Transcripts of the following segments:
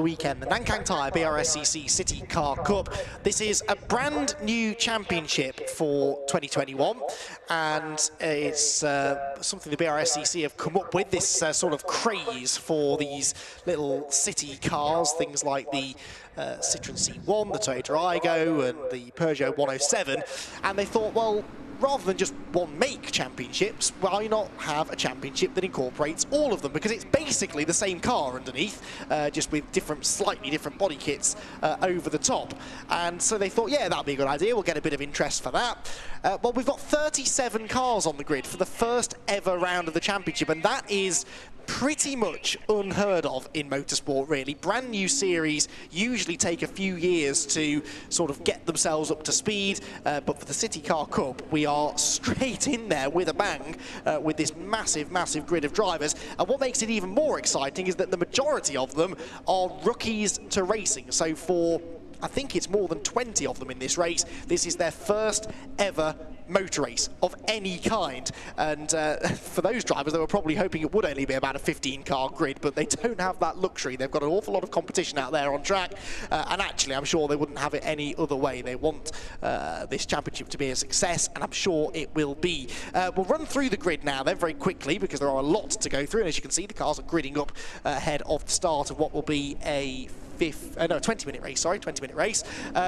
the weekend, the Nankang Tyre BRSCC CityCar Cup. This is a brand new championship for 2021, and it's something the BRSCC have come up with, this sort of craze for these little city cars, things like the Citroen C1, the Toyota Aygo and the Peugeot 107, and they thought, well, rather than just one make championships, why not have a championship that incorporates all of them? Because it's basically the same car underneath, just with slightly different body kits over the top. And so they thought, yeah, that'd be a good idea. We'll get a bit of interest for that. Well, we've got 37 cars on the grid for the first ever round of the championship, and that is pretty much unheard of in motorsport, really. Brand new series usually take a few years to sort of get themselves up to speed, but for the CityCar Cup, we are straight in there with a bang with this massive, massive grid of drivers. And what makes it even more exciting is that the majority of them are rookies to racing. So for, I think it's more than 20 of them in this race, this is their first ever motor race of any kind, and for those drivers they were probably hoping it would only be about a 15-car grid, but they don't have that luxury. They've got an awful lot of competition out there on track, and actually I'm sure they wouldn't have it any other way. They want this championship to be a success, and I'm sure it will be. We'll run through the grid now then very quickly, because there are a lot to go through, and as you can see the cars are gridding up ahead of the start of what will be a 20-minute race, sorry, 20-minute race.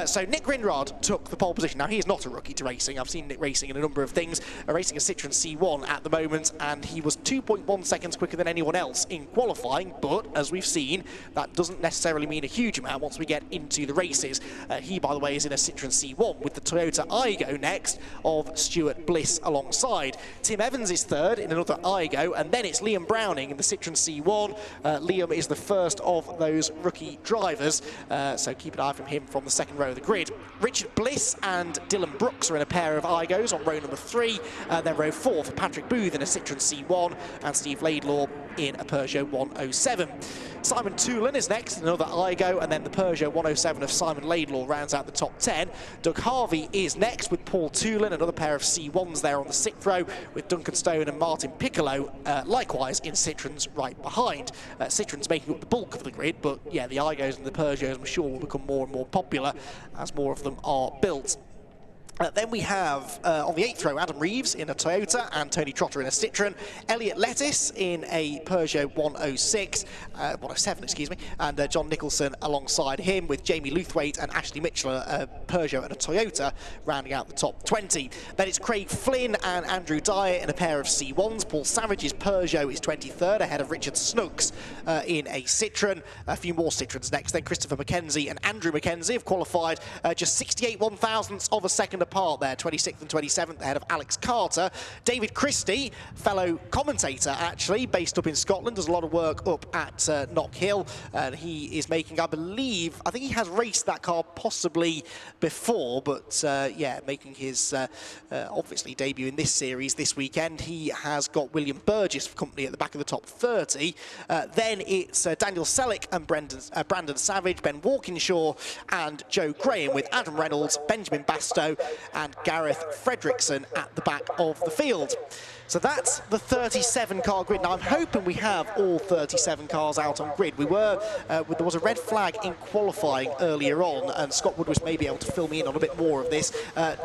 So Nick Grindrod took the pole position. Now, he is not a rookie to racing. I've seen Nick racing in a number of things, racing a Citroen C1 at the moment, and he was 2.1 seconds quicker than anyone else in qualifying, but as we've seen, that doesn't necessarily mean a huge amount once we get into the races. He, by the way, is in a Citroen C1 with the Toyota Aygo next of Stuart Bliss alongside. Tim Evans is third in another Aygo, and then it's Liam Browning in the Citroen C1. Liam is the first of those rookie drivers, so keep an eye from him from the second row of the grid. Richard Bliss and Dylan Brooks are in a pair of Aygos on row number 3, then row 4 for Patrick Booth in a Citroen C1, and Steve Laidlaw in a Peugeot 107. Simon Toolan is next in another Aygo, and then the Peugeot 107 of Simon Laidlaw rounds out the top 10. Doug Harvey is next with Paul Toolan, another pair of C1s there on the 6th row, with Duncan Stone and Martin Piccolo likewise in Citroens right behind. Citroens making up the bulk of the grid, but yeah, the Aygos and the Peugeots I'm sure will become more and more popular as more of them are built. Then we have, on the 8th row, Adam Reeves in a Toyota and Tony Trotter in a Citroen, Elliot Lettis in a Peugeot 107, excuse me, and John Nicholson alongside him with Jamie Luthwaite and Ashley Mitchell, a Peugeot and a Toyota, rounding out the top 20. Then it's Craig Flynn and Andrew Dyer in a pair of C1s. Paul Savage's Peugeot is 23rd, ahead of Richard Snuggs in a Citroen. A few more Citroens next. Then Christopher McKenzie and Andrew McKenzie have qualified just 68 1/1000ths of a second apart there, 26th and 27th ahead of Alex Carter. David Christie, fellow commentator actually, based up in Scotland, does a lot of work up at Knock Hill, and he is making, I think he has raced that car possibly before, but yeah, making his obviously debut in this series this weekend. He has got William Burgess company at the back of the top 30. Then it's Daniel Selleck and Brandon Savage, Ben Walkinshaw and Joe Graham, with Adam Reynolds, Benjamin Bastow and Gareth Fredrickson at the back of the field. So that's the 37-car grid. Now, I'm hoping we have all 37 cars out on grid. There was a red flag in qualifying earlier on, and Scott Woodwiss may be able to fill me in on a bit more of this.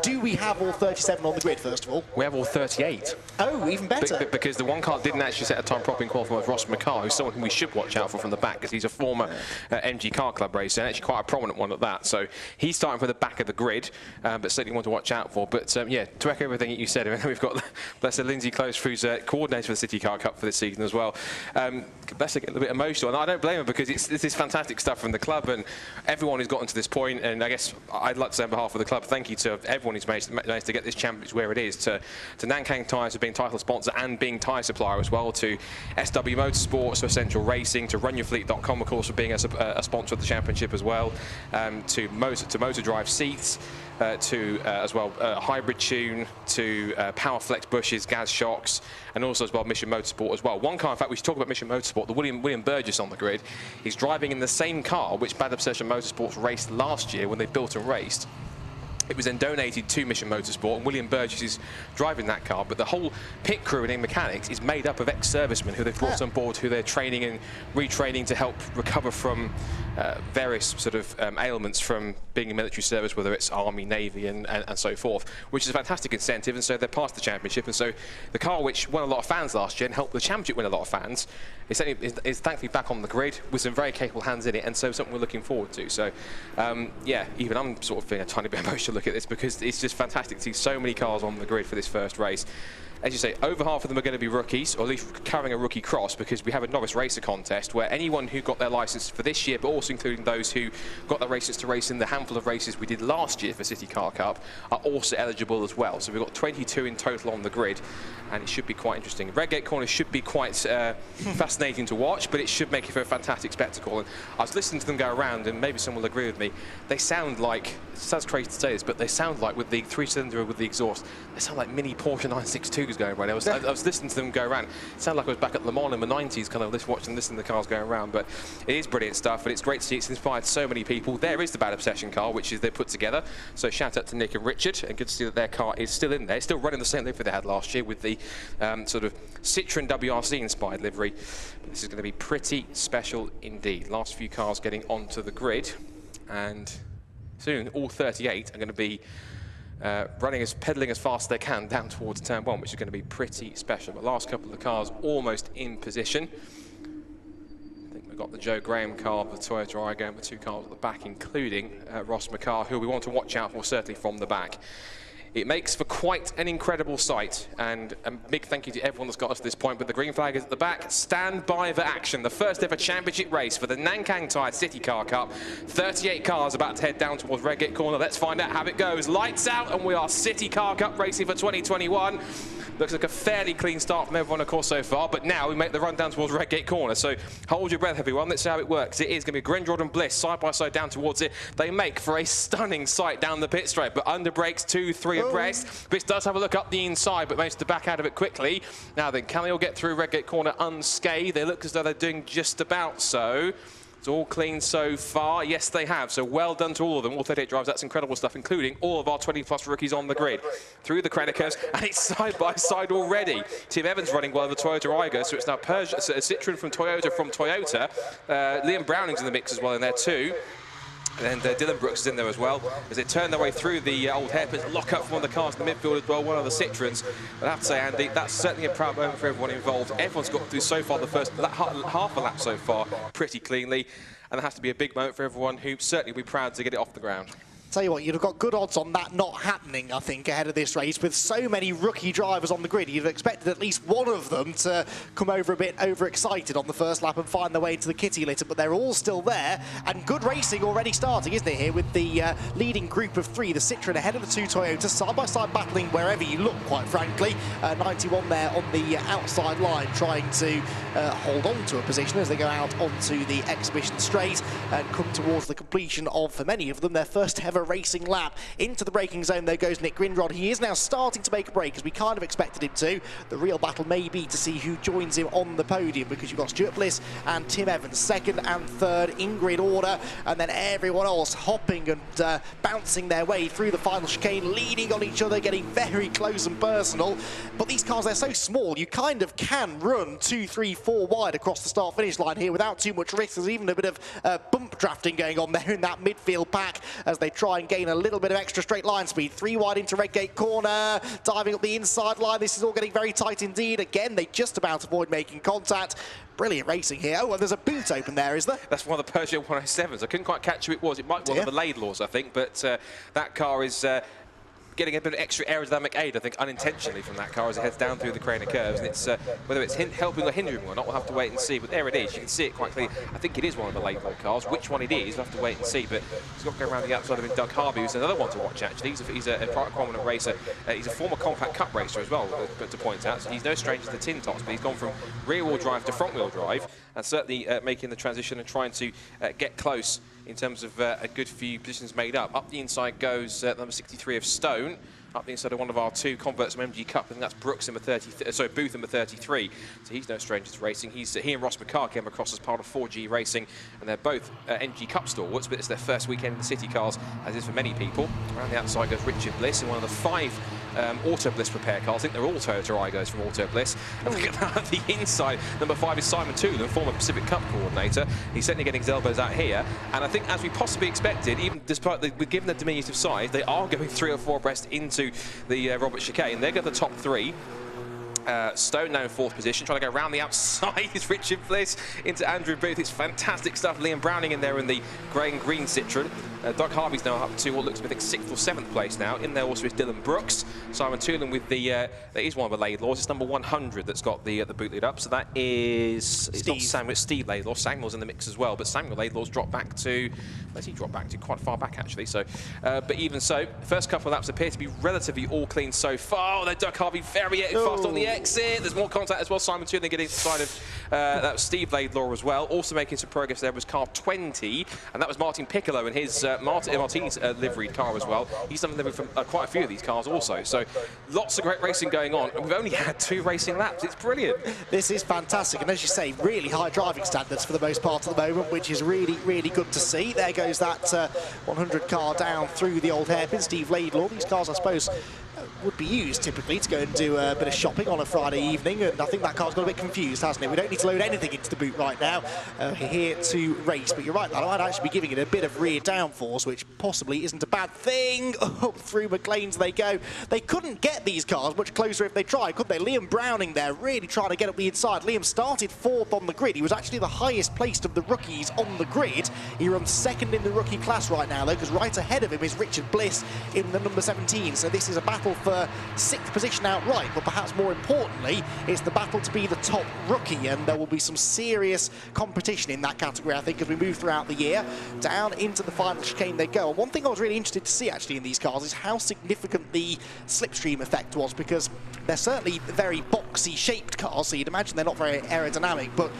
Do we have all 37 on the grid, first of all? We have all 38. Oh, even better. Because the one car didn't actually set a time properly in qualifying with Ross McCarr, who's someone who we should watch out for from the back, because he's a former MG Car Club racer, and actually quite a prominent one at that. So he's starting from the back of the grid, but certainly one to watch out for. But yeah, to echo everything that you said, we've got, bless her, Lindsay Close, who's coordinator for the CityCar Cup for this season as well. Bless her, get a little bit emotional, and I don't blame her, because this is fantastic stuff from the club, and everyone who's gotten to this point. And I guess I'd like to say on behalf of the club, thank you to everyone who's managed to get this championship where it is, to Nankang Tyres for being title sponsor and being tyre supplier as well, to SW Motorsports for Essential Racing, to RunYourFleet.com, of course, for being a sponsor of the championship as well, to Motor Drive Seats, to as well Hybrid Tune, to Powerflex Bushes, Gaz Shocks, and also as well Mission Motorsport as well. One car, in fact, we should talk about Mission Motorsport, the William Burgess on the grid. He's driving in the same car which Bad Obsession Motorsports raced last year when they built and raced. It was then donated to Mission Motorsport, and William Burgess is driving that car, but the whole pit crew and mechanics is made up of ex-servicemen who they've brought on board, who they're training and retraining to help recover from various sort of ailments from being in military service, whether it's Army, Navy and so forth, which is a fantastic incentive. And so they're past the championship, and so the car which won a lot of fans last year and helped the championship win a lot of fans is thankfully back on the grid with some very capable hands in it, and so something we're looking forward to. So yeah, even I'm sort of feeling a tiny bit emotional look at this, because it's just fantastic to see so many cars on the grid for this first race. As you say, over half of them are going to be rookies, or at least carrying a rookie cross, because we have a novice racer contest where anyone who got their licence for this year, but also including those who got their licence to race in the handful of races we did last year for CityCar Cup, are also eligible as well. So we've got 22 in total on the grid, and it should be quite interesting. Redgate Corner should be quite fascinating to watch, but it should make it for a fantastic spectacle. And I was listening to them go around, and maybe someone will agree with me, they sound like, it sounds crazy to say this, but they sound like, with the 3-cylinder with the exhaust, they sound like mini Porsche 962s going around. I was listening to them go around. It sounded like I was back at Le Mans in the 90s, kind of listening to the cars going around. But it is brilliant stuff, and it's great to see it's inspired so many people. There is the Bad Obsession car, which is they put together. So shout out to Nick and Richard, and good to see that their car is still in there. It's still running the same livery they had last year with the sort of Citroen WRC inspired livery. But this is going to be pretty special indeed. Last few cars getting onto the grid, and soon all 38 are going to be pedaling as fast as they can down towards turn 1, which is going to be pretty special. The last couple of cars almost in position. I think we've got the Joe Graham car, the Toyota Aygo, and the 2 cars at the back, including Ross McCar, who we want to watch out for, certainly from the back. It makes for quite an incredible sight, and a big thank you to everyone that's got us to this point. But the green flag is at the back. Stand by for action. The first ever championship race for the Nankang Tyre CityCar Cup. 38 cars about to head down towards Redgate Corner. Let's find out how it goes. Lights out, and we are CityCar Cup racing for 2021. Looks like a fairly clean start from everyone, of course, so far. But now we make the run down towards Redgate Corner. So hold your breath, everyone. Let's see how it works. It is going to be Grindrod and Bliss side by side down towards it. They make for a stunning sight down the pit straight, but under brakes 2, 3 abreast. Bliss does have a look up the inside, but manages to back out of it quickly. Now then, can they all get through Redgate Corner unscathed? They look as though they're doing just about so. It's all clean so far. Yes, they have. So well done to all of them. All 38 drivers. That's incredible stuff, including all of our 20-plus rookies on the grid. Through the credit curves, and it's side by side already. Tim Evans running well with the Toyota Aygo, so it's now Citroen from Toyota. Liam Browning's in the mix as well in there too. And Dylan Brooks is in there as well, as they turn their way through the old hairpins. Lock up from one of the cars in the midfield as well, one of the Citroens. But I have to say, Andy, that's certainly a proud moment for everyone involved. Everyone's got through so far the first half a lap so far pretty cleanly, and it has to be a big moment for everyone who certainly will be proud to get it off the ground. Tell you what, you'd have got good odds on that not happening, I think, ahead of this race. With so many rookie drivers on the grid, you'd have expected at least one of them to come over a bit overexcited on the first lap and find their way into the kitty litter, but they're all still there, and good racing already starting, isn't it, here, with the leading group of 3, the Citroen ahead of the 2 Toyotas, side-by-side battling wherever you look, quite frankly. 91 there on the outside line, trying to hold on to a position as they go out onto the exhibition straight and come towards the completion of, for many of them, their first ever racing lap. Into the braking zone there goes Nick Grindrod. He is now starting to make a break, as we kind of expected him to. The real battle may be to see who joins him on the podium, because you've got Stuart Bliss and Tim Evans, 2nd and 3rd in grid order, and then everyone else hopping and bouncing their way through the final chicane, leaning on each other, getting very close and personal. But these cars, they're so small, you kind of can run 2, 3, 4 wide across the start-finish line here without too much risk. There's even a bit of bump drafting going on there in that midfield pack as they try and gain a little bit of extra straight line speed. 3 wide into Redgate Corner, diving up the inside line. This is all getting very tight indeed. Again, they just about avoid making contact. Brilliant racing here. Oh, and there's a boot open there, is there? That's one of the Peugeot 107s. I couldn't quite catch who it was. It might be one of the Laidlaws, I think, but that car is getting a bit of extra aerodynamic aid, I think, unintentionally from that car as it heads down through the Craner curves. And it's whether it's helping or hindering or not, we'll have to wait and see. But there it is. You can see it quite clearly. I think it is one of the Laidlaw cars. Which one it is, we'll have to wait and see. But he's got to go around the outside of him. Doug Harvey, who's another one to watch, actually. He's a quite prominent racer. He's a former Compact Cup racer as well, to point out. So he's no stranger to tin tops, but he's gone from rear-wheel drive to front-wheel drive, and certainly making the transition and trying to get close in terms of a good few positions made up. Up the inside goes number 63 of Stone. up the inside of one of our 2 converts from MG Cup. I think that's Brooks number 30, sorry, Booth number 33. So he's no stranger to racing. He and Ross McCarr came across as part of 4G Racing, and they're both MG Cup stalwarts, but it's their first weekend in the city cars, as is for many people. Around the outside goes Richard Bliss in one of the 5 Auto Bliss repair cars. I think they're all Toyota Aigos from Auto Bliss. And look at that, at the inside, number 5 is Simon Toolan, former Pacific Cup coordinator. He's certainly getting his elbows out here, and I think as we possibly expected, even despite given the diminutive size, they are going 3 or 4 abreast into the Robert chicane. They go the top 3. Stone now in 4th position, trying to go around the outside is Richard Bliss into Andrew Booth. It's fantastic stuff. Liam Browning in there in the grey and green Citroen. Doug Harvey's now up to what looks like 6th or 7th place now. In there also is Dylan Brooks. Simon Toolan with the, that is one of the Laidlaws. It's number 100 that's got the boot lead up. So that is, it's not Samuel, it's Steve Laidlaw. Samuel's in the mix as well, but Samuel Laidlaw's dropped back to, where's he dropped back to? Quite far back actually. So, but even so, first couple of laps appear to be relatively all clean so far. Although Doug Harvey very fast on the exit. There's more contact as well. Simon Toolan getting inside of that was Steve Laidlaw as well. Also making some progress there was car 20, and that was Martin Piccolo in his Martin's liveried car as well. He's done livery from quite a few of these cars also. So lots of great racing going on, and we've only had 2 racing laps. It's brilliant. This is fantastic, and as you say, really high driving standards for the most part at the moment, which is really, really good to see. There goes that 100 car down through the old hairpin. Steve Laidlaw. These cars, I suppose, would be used typically to go and do a bit of shopping on a Friday evening, and I think that car's got a bit confused, hasn't it? We don't need to load anything into the boot right now. We're here to race, but you're right, I might actually be giving it a bit of rear downforce, which possibly isn't a bad thing. Up through McLean's they go. They couldn't get these cars much closer if they tried, could they? Liam Browning there really trying to get up the inside. Liam started 4th on the grid. He was actually the highest placed of the rookies on the grid. He runs 2nd in the rookie class right now, though, because right ahead of him is Richard Bliss in the number 17. So this is a battle for 6th position outright, but perhaps more importantly, it's the battle to be the top rookie, and there will be some serious competition in that category, I think, as we move throughout the year. Down into the final chicane they go. And one thing I was really interested to see, actually, in these cars is how significant the slipstream effect was, because they're certainly very boxy shaped cars, so you'd imagine they're not very aerodynamic, but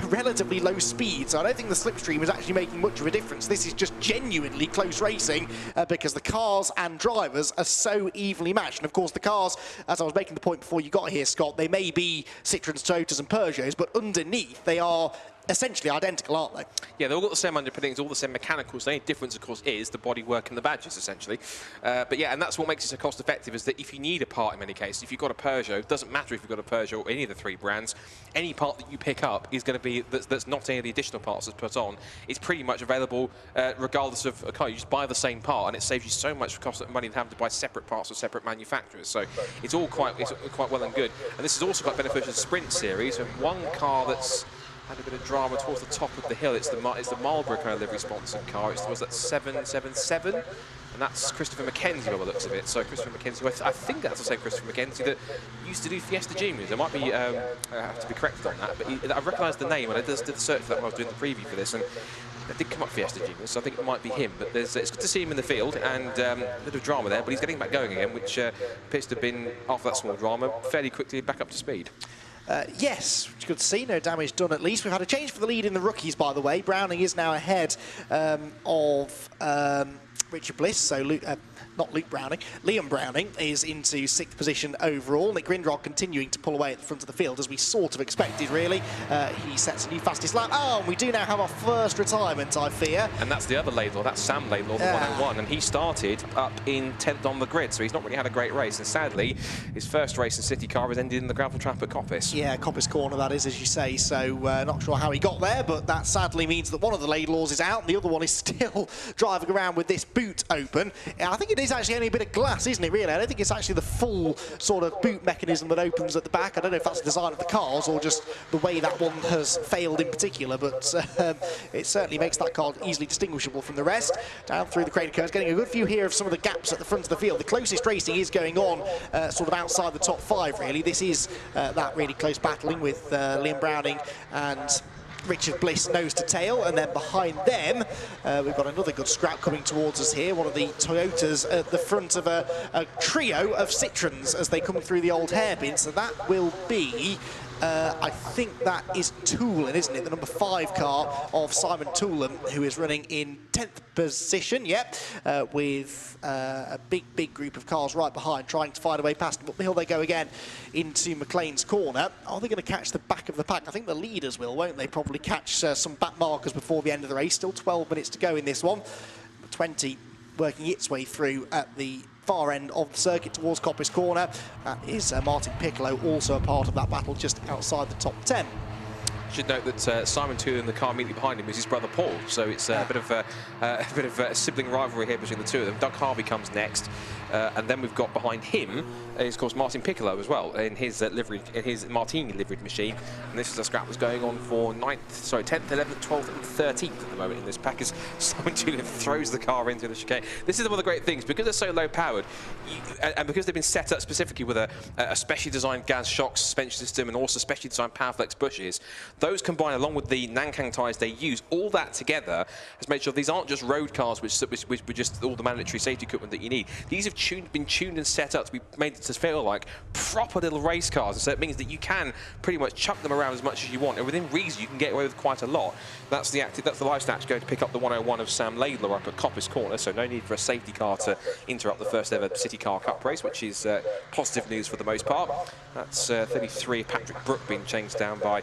relatively low speed, so I don't think the slipstream is actually making much of a difference. This is just genuinely close racing, because the cars and drivers are so evenly matched. And of course the cars, as I was making the point before you got here, Scott, they may be Citroens, Toyotas and Peugeots, but underneath they are essentially identical, aren't they? Yeah, they've all got the same underpinnings, all the same mechanicals. The only difference, of course, is the bodywork and the badges, essentially. But yeah, and that's what makes it so cost-effective, is that if you need a part in many cases, if you've got a Peugeot, it doesn't matter if you've got a Peugeot or any of the 3 brands, any part that you pick up is going to be, that's not any of the additional parts that's put on, it's pretty much available regardless of a car. You just buy the same part, and it saves you so much cost of money than having to buy separate parts from separate manufacturers. So it's all quite well and good. And this is also quite beneficial to the Sprint series, and one car that's had a bit of drama towards the top of the hill. It's the Marlborough kind of livery sponsored car. Was that 777? And that's Christopher McKenzie by the looks of it. So Christopher McKenzie, I think that's the same Christopher McKenzie that used to do Fiesta Juniors. I might be, I have to be corrected on that, but I recognised the name, and I did the search for that when I was doing the preview for this, and it did come up Fiesta Juniors, so I think it might be him. But it's good to see him in the field, and a bit of drama there, but he's getting back going again, which appears to have been, after that small drama, fairly quickly back up to speed. Yes, which is good to see. No damage done, at least. We've had a change for the lead in the rookies, by the way. Browning is now ahead of Richard Bliss, so not Luke Browning. Liam Browning is into 6th position overall. Nick Grindrod continuing to pull away at the front of the field, as we sort of expected, really. He sets a new fastest lap. Oh, and we do now have our first retirement, I fear. And that's the other Laidlaw. That's Sam Laidlaw, the 101. And he started up in 10th on the grid, so he's not really had a great race. And sadly, his first race in CityCar has ended in the gravel trap at Coppice. Yeah, Coppice Corner, that is, as you say. So not sure how he got there, but that sadly means that one of the Laidlaws is out and the other one is still driving around with this boot open. I think it is actually only a bit of glass, isn't it, really? I don't think it's actually the full sort of boot mechanism that opens at the back. I don't know if that's the design of the cars or just the way that one has failed in particular, but it certainly makes that car easily distinguishable from the rest. Down through the crater curves, getting a good view here of some of the gaps at the front of the field. The closest racing is going on sort of outside the top 5, really. This is that really close battling with Liam Browning and Richard Bliss nose to tail, and then behind them we've got another good scrap coming towards us here. One of the Toyotas at the front of a trio of Citroens as they come through the old hairpin. So that will be I think that is Toolan, isn't it? The number 5 car of Simon Toolan, who is running in 10th position, with a big group of cars right behind, trying to find a way past him. Up the hill they go again into McLean's corner. Are they going to catch the back of the pack? I think the leaders will, won't they? Probably catch some back markers before the end of the race. Still 12 minutes to go in this one. 20 working its way through at the far end of the circuit towards Coppice Corner. That is Martin Piccolo, also a part of that battle just outside the top 10. Should note that Simon Toolan, the car immediately behind him, is his brother Paul. So it's a bit of a sibling rivalry here between the two of them. Doug Harvey comes next, and then we've got behind him is of course Martin Piccolo as well in his Martini liveried machine. And this is a scrap that's going on for 10th, 11th, 12th, and 13th at the moment in this pack as Simon Toolan throws the car into the chicane. This is one of the great things because they're so low powered, and because they've been set up specifically with a specially designed gas shock suspension system and also specially designed Powerflex bushes. Those combined, along with the Nankang tyres they use, all that together has made sure these aren't just road cars, which were just all the mandatory safety equipment that you need. These have been tuned and set up to be made to feel like proper little race cars. And so it means that you can pretty much chuck them around as much as you want, and within reason you can get away with quite a lot. That's the live stats going to pick up the 101 of Sam Laidler up at Coppice Corner. So no need for a safety car to interrupt the first ever CityCar Cup race, which is positive news for the most part. That's 33 Patrick Brook being changed down by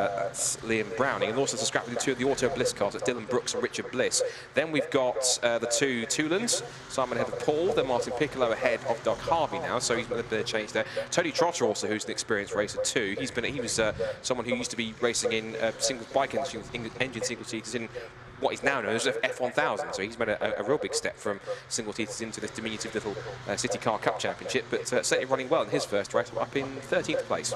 that's Liam Browning, and also to scrap with two of the Auto Bliss cars. It's Dylan Brooks and Richard Bliss. Then we've got the two Toolans, Simon ahead of Paul, then Martin Piccolo ahead of Doug Harvey now, so he's a bit of change there. Tony Trotter also, who's an experienced racer too. He was someone who used to be racing in single bike engine single seaters in what is now known as F1000, so he's made a real big step from single seaters into this diminutive little CityCar Cup Championship, but certainly running well in his first race, up in 13th place.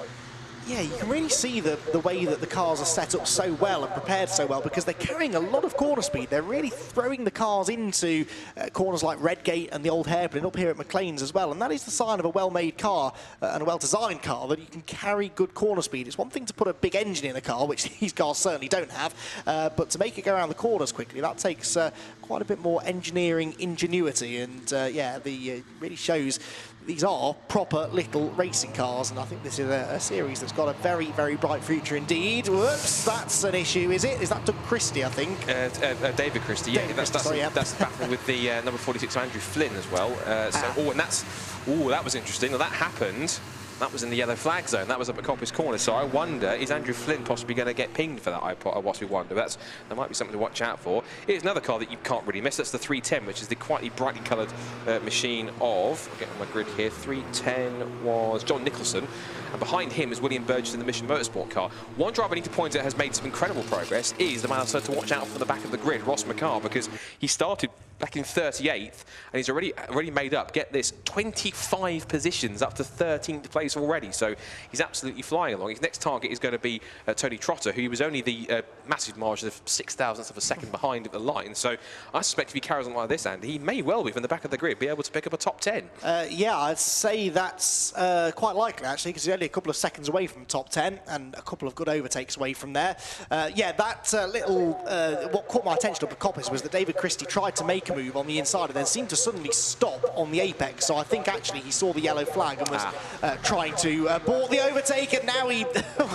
Yeah, you can really see the way that the cars are set up so well and prepared so well, because they're carrying a lot of corner speed. They're really throwing the cars into corners like Redgate and the Old Hairpin, up here at McLean's as well. And that is the sign of a well-made car and a well-designed car, that you can carry good corner speed. It's one thing to put a big engine in a car, which these cars certainly don't have, but to make it go around the corners quickly, that takes quite a bit more engineering ingenuity. And yeah, really shows these are proper little racing cars, and I think this is a series that's got a very, very bright future indeed. Whoops, that's an issue, is it? Is that Doug Christie, I think? David Christie, yeah. That's battling with the number 46 Andrew Flynn as well. That was interesting. Well, that happened. That was in the yellow flag zone. That was up at Coppice Corner. So I wonder, is Andrew Flynn possibly going to get pinged for that? I possibly wonder. That might be something to watch out for. Here's another car that you can't really miss. That's the 310, which is the quite brightly coloured machine of, I'll get on my grid here, 310 was John Nicholson. And behind him is William Burgess in the Mission Motorsport car. One driver I need to point out has made some incredible progress is the man I've started to watch out for the back of the grid, Ross McCarr, because he started back in 38th, and he's already made up, get this, 25 positions up to 13th place already. So he's absolutely flying along. His next target is going to be Tony Trotter, who was only the massive margin of 0.06 of a second behind at the line. So I suspect if he carries on like this, Andy, he may well be from the back of the grid be able to pick up a top 10. Yeah, I'd say that's quite likely actually, because he's only a couple of seconds away from top 10 and a couple of good overtakes away from there. Yeah, that what caught my attention up at Coppice was that David Christie tried to make a move on the inside and then seemed to suddenly stop on the apex. So I think actually he saw the yellow flag and was trying to board the overtake, and now he,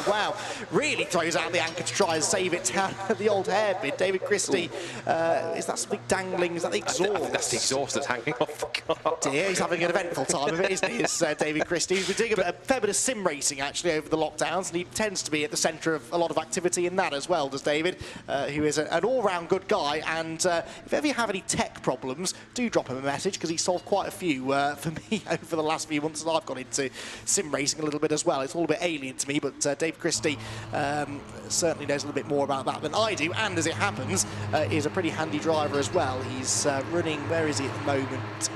wow, really throws out the anchor to try and save it down at the Old Hairpin. David Christie, is that something dangling? Is that the exhaust? I think that's the exhaust that's hanging off the car. Dear, he's having an eventful time of it, isn't he? Is David Christie. He's been doing a fair bit of sim racing actually over the lockdowns, and he tends to be at the centre of a lot of activity in that as well, does David, who is an all-round good guy. And if ever you have any tech problems, do drop him a message, because he solved quite a few for me over the last few months as I've gone into sim racing a little bit as well. It's all a bit alien to me, but Dave Christie certainly knows a little bit more about that than I do, and as it happens, is a pretty handy driver as well. He's running, where is he at the moment?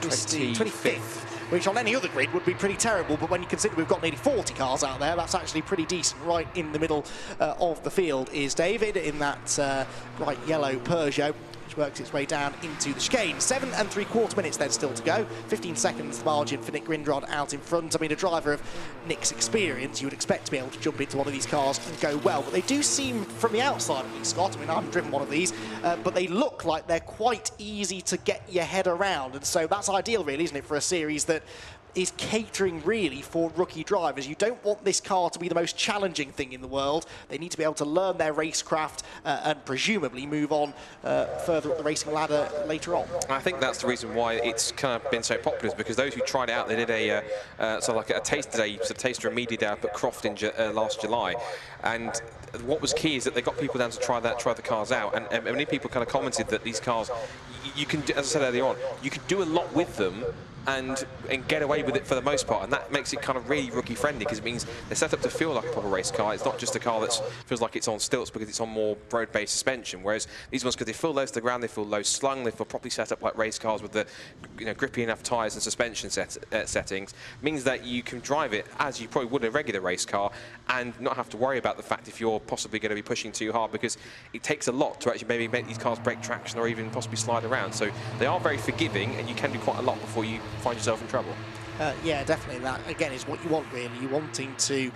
25th. Which on any other grid would be pretty terrible, but when you consider we've got nearly 40 cars out there, that's actually pretty decent. Right in the middle of the field is David in that bright yellow Peugeot, which works its way down into the chicane. 7 3/4 minutes then still to go. 15 seconds the margin for Nick Grindrod out in front. I mean, a driver of Nick's experience, you would expect to be able to jump into one of these cars and go well, but they do seem, from the outside at least, Scott, I mean, I haven't driven one of these, but they look like they're quite easy to get your head around, and so that's ideal really, isn't it, for a series that is catering really for rookie drivers. You don't want this car to be the most challenging thing in the world. They need to be able to learn their racecraft and presumably move on further up the racing ladder later on. I think that's the reason why it's kind of been so popular, is because those who tried it out, they did a sort of like a taster day, sort of taster and media day up at Croft in last July, and what was key is that they got people down to try the cars out, and many people kind of commented that these cars, you can, as I said earlier on, you can do a lot with them and get away with it for the most part, and that makes it kind of really rookie friendly, because it means they're set up to feel like a proper race car. It's not just a car that feels like it's on stilts because it's on more road-based suspension, whereas these ones, because they feel low to the ground, they feel low slung, they feel properly set up like race cars with the grippy enough tyres and suspension settings, means that you can drive it as you probably would in a regular race car and not have to worry about the fact if you're possibly going to be pushing too hard, because it takes a lot to actually maybe make these cars break traction or even possibly slide around. So they are very forgiving, and you can do quite a lot before you find yourself in trouble. Yeah, definitely. That, again, is what you want, really. You're wanting to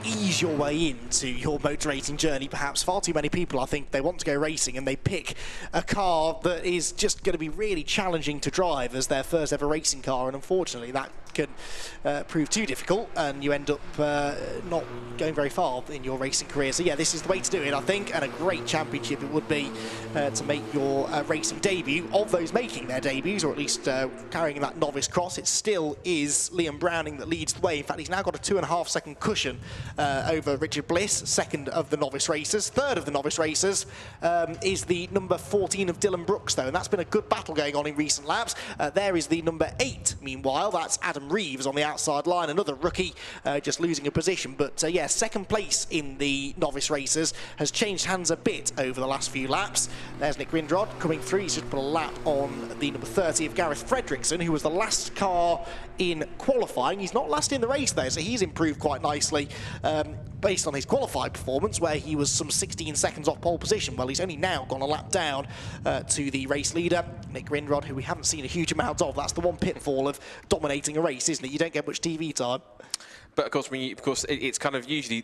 ease your way into your motor racing journey. Perhaps far too many people, I think, they want to go racing and they pick a car that is just going to be really challenging to drive as their first ever racing car, and unfortunately that can prove too difficult and you end up not going very far in your racing career. So yeah, this is the way to do it, I think, and a great championship it would be to make your racing debut. Of those making their debuts, or at least carrying that novice cross, it still is Liam Browning that leads the way. In fact, he's now got a 2.5 second cushion over Richard Bliss, second of the novice racers. Third of the novice racers is the number 14 of Dylan Brooks, though, and that's been a good battle going on in recent laps. There is the number 8, meanwhile, that's Adam Reeves on the outside line, another rookie just losing a position. But yeah, second place in the novice racers has changed hands a bit over the last few laps. There's Nick Grindrod coming through. He's just put a lap on the number 30 of Gareth Fredrickson, who was the last car in qualifying. He's not last in the race though, so he's improved quite nicely based on his qualified performance, where he was some 16 seconds off pole position. Well, he's only now gone a lap down to the race leader, Nick Grindrod, who we haven't seen a huge amount of. That's the one pitfall of dominating a race, isn't it? You don't get much TV time. But of course, it's kind of usually,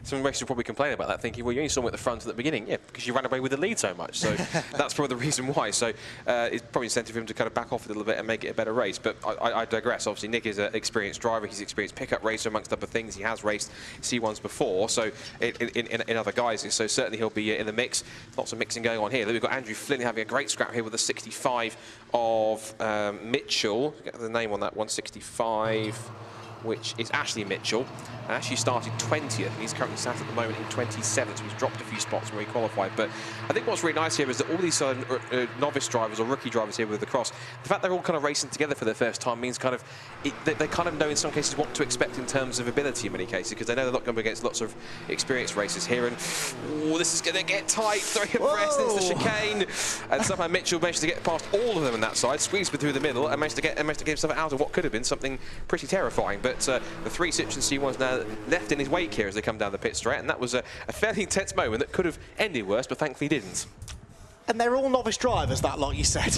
some racers will probably complain about that, thinking, well, you only saw him at the front at the beginning. Yeah, because you ran away with the lead so much. So that's probably the reason why. So it's probably incentive for him to kind of back off a little bit and make it a better race. But I digress. Obviously, Nick is an experienced driver. He's an experienced pickup racer, amongst other things. He has raced C1s before, so in other guises. So certainly he'll be in the mix. Lots of mixing going on here. Then we've got Andrew Flynn having a great scrap here with the 65 of Mitchell. Get the name on that one, 65. Which is Ashley Mitchell, and actually started 20th, and he's currently sat at the moment in 27th, so he's dropped a few spots where he qualified. But I think what's really nice here is that all these novice drivers or rookie drivers here with the cross, the fact they're all kind of racing together for the first time means kind of they kind of know in some cases what to expect in terms of ability in many cases, because they know they're not going to be against lots of experienced racers here. And this is going to get tight, throwing a press into the chicane, and somehow Mitchell managed to get past all of them on that side, squeezed through the middle, and managed to get himself out of what could have been something pretty terrifying. But the 3 Citroen C1s now left in his wake here as they come down the pit straight, and that was a fairly intense moment that could have ended worse, but thankfully didn't. And they're all novice drivers, that lot, you said.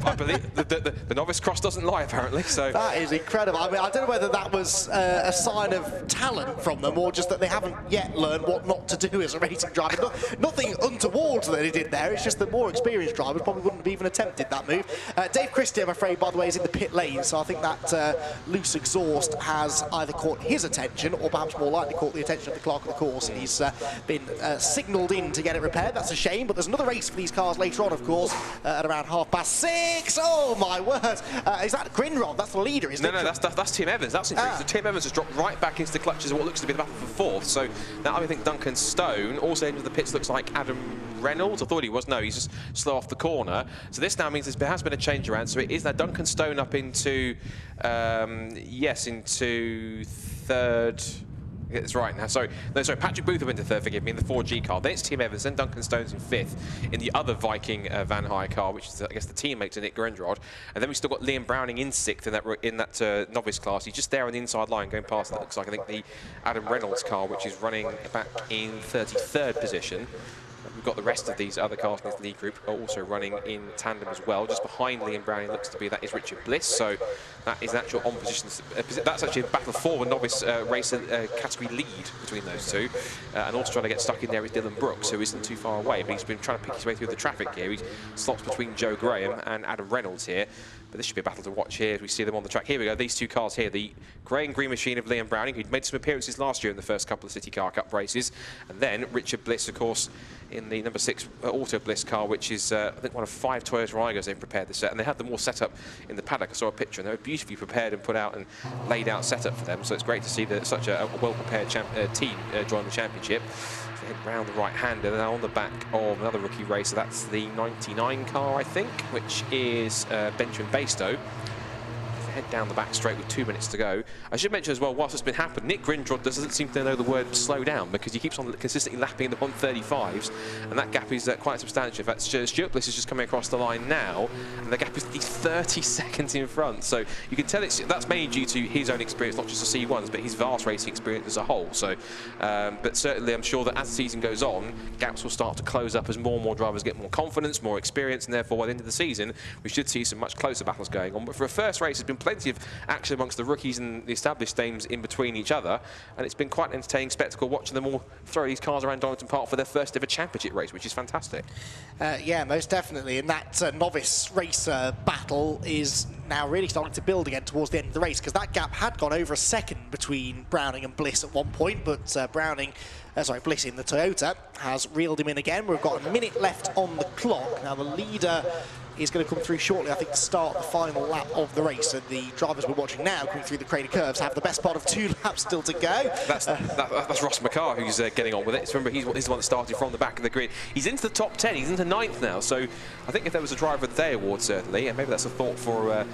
I believe the novice cross doesn't lie, apparently. So that is incredible. I mean, I don't know whether that was a sign of talent from them, or just that they haven't yet learned what not to do as a racing driver. Nothing untoward that he did there. It's just that more experienced drivers probably wouldn't have even attempted that move. Dave Christie, I'm afraid, by the way, is in the pit lane, so I think that loose exhaust has either caught his attention, or perhaps more likely caught the attention of the clerk of the course, and he's been signalled in to get it repaired. That's a shame, but there's another race for these cars later on, of course, at around 6:30. Oh my word! Is that Grindrod? That's the leader, isn't it? No, that's Tim Evans. That's interesting. So Tim Evans has dropped right back into the clutches of what looks to be the battle for fourth. So now I think Duncan Stone, also into the pits, looks like Adam Reynolds. I thought he was. No, he's just slow off the corner. So this now means there has been a change around. So it is now Duncan Stone up into, into third. It's right now. Sorry, Patrick Booth went to third, forgive me, in the 4G car. Then it's Tim Evans, then Duncan Stone's in fifth in the other Viking Van Hire car, which is, I guess, the teammate to Nick Grindrod. And then we've still got Liam Browning in sixth in that novice class. He's just there on the inside line going past, that looks like, I think, the Adam Reynolds car, which is running back in 33rd position. We've got the rest of these other cars in this lead group are also running in tandem as well. Just behind Liam Browning looks to be, that is Richard Bliss. So that is an actual on position. That's actually a battle for the novice racer category lead between those two. And also trying to get stuck in there is Dylan Brooks, who isn't too far away, but he's been trying to pick his way through the traffic here. He slots between Joe Graham and Adam Reynolds here. But this should be a battle to watch here as we see them on the track. Here we go, these two cars here, the grey and green machine of Liam Browning, who'd made some appearances last year in the first couple of City Car Cup races, and then Richard Bliss, of course, in the number 6 Auto Bliss car, which is, I think, one of 5 Toyota Aigos they've prepared this set, and they had them all set up in the paddock. I saw a picture, and they were beautifully prepared and put out and laid out setup for them, so it's great to see that such a well-prepared team join the championship. So head round the right-hander, and now on the back of another rookie racer, that's the 99 car, I think, which is Benjamin Bastow. Head down the back straight with 2 minutes to go. I should mention as well, whilst it's been happening, Nick Grindrod doesn't seem to know the word slow down, because he keeps on consistently lapping the 135s, and that gap is quite substantial. In fact, Stuart Bliss is just coming across the line now, and the gap is 30 seconds in front. So you can tell that's mainly due to his own experience, not just the C1s, but his vast racing experience as a whole. So, but certainly I'm sure that as the season goes on, gaps will start to close up as more and more drivers get more confidence, more experience, and therefore by the end of the season, we should see some much closer battles going on. But for a first race, there's been plenty of action amongst the rookies and the established names in between each other, and it's been quite an entertaining spectacle watching them all throw these cars around Donington Park for their first ever championship race, which is fantastic. Yeah, most definitely, and that novice racer battle is now really starting to build again towards the end of the race, because that gap had gone over a second between Browning and Bliss at one point, but Bliss in the Toyota has reeled him in again. We've got a minute left on the clock. Now the leader is going to come through shortly, I think, to start the final lap of the race. And the drivers we're watching now coming through the crater curves have the best part of 2 laps still to go. That's Ross McCarr who's getting on with it. So remember, he's the one that started from the back of the grid. He's into the top 10, he's into 9th now. So I think if there was a Driver of the Day award, certainly, and maybe that's a thought for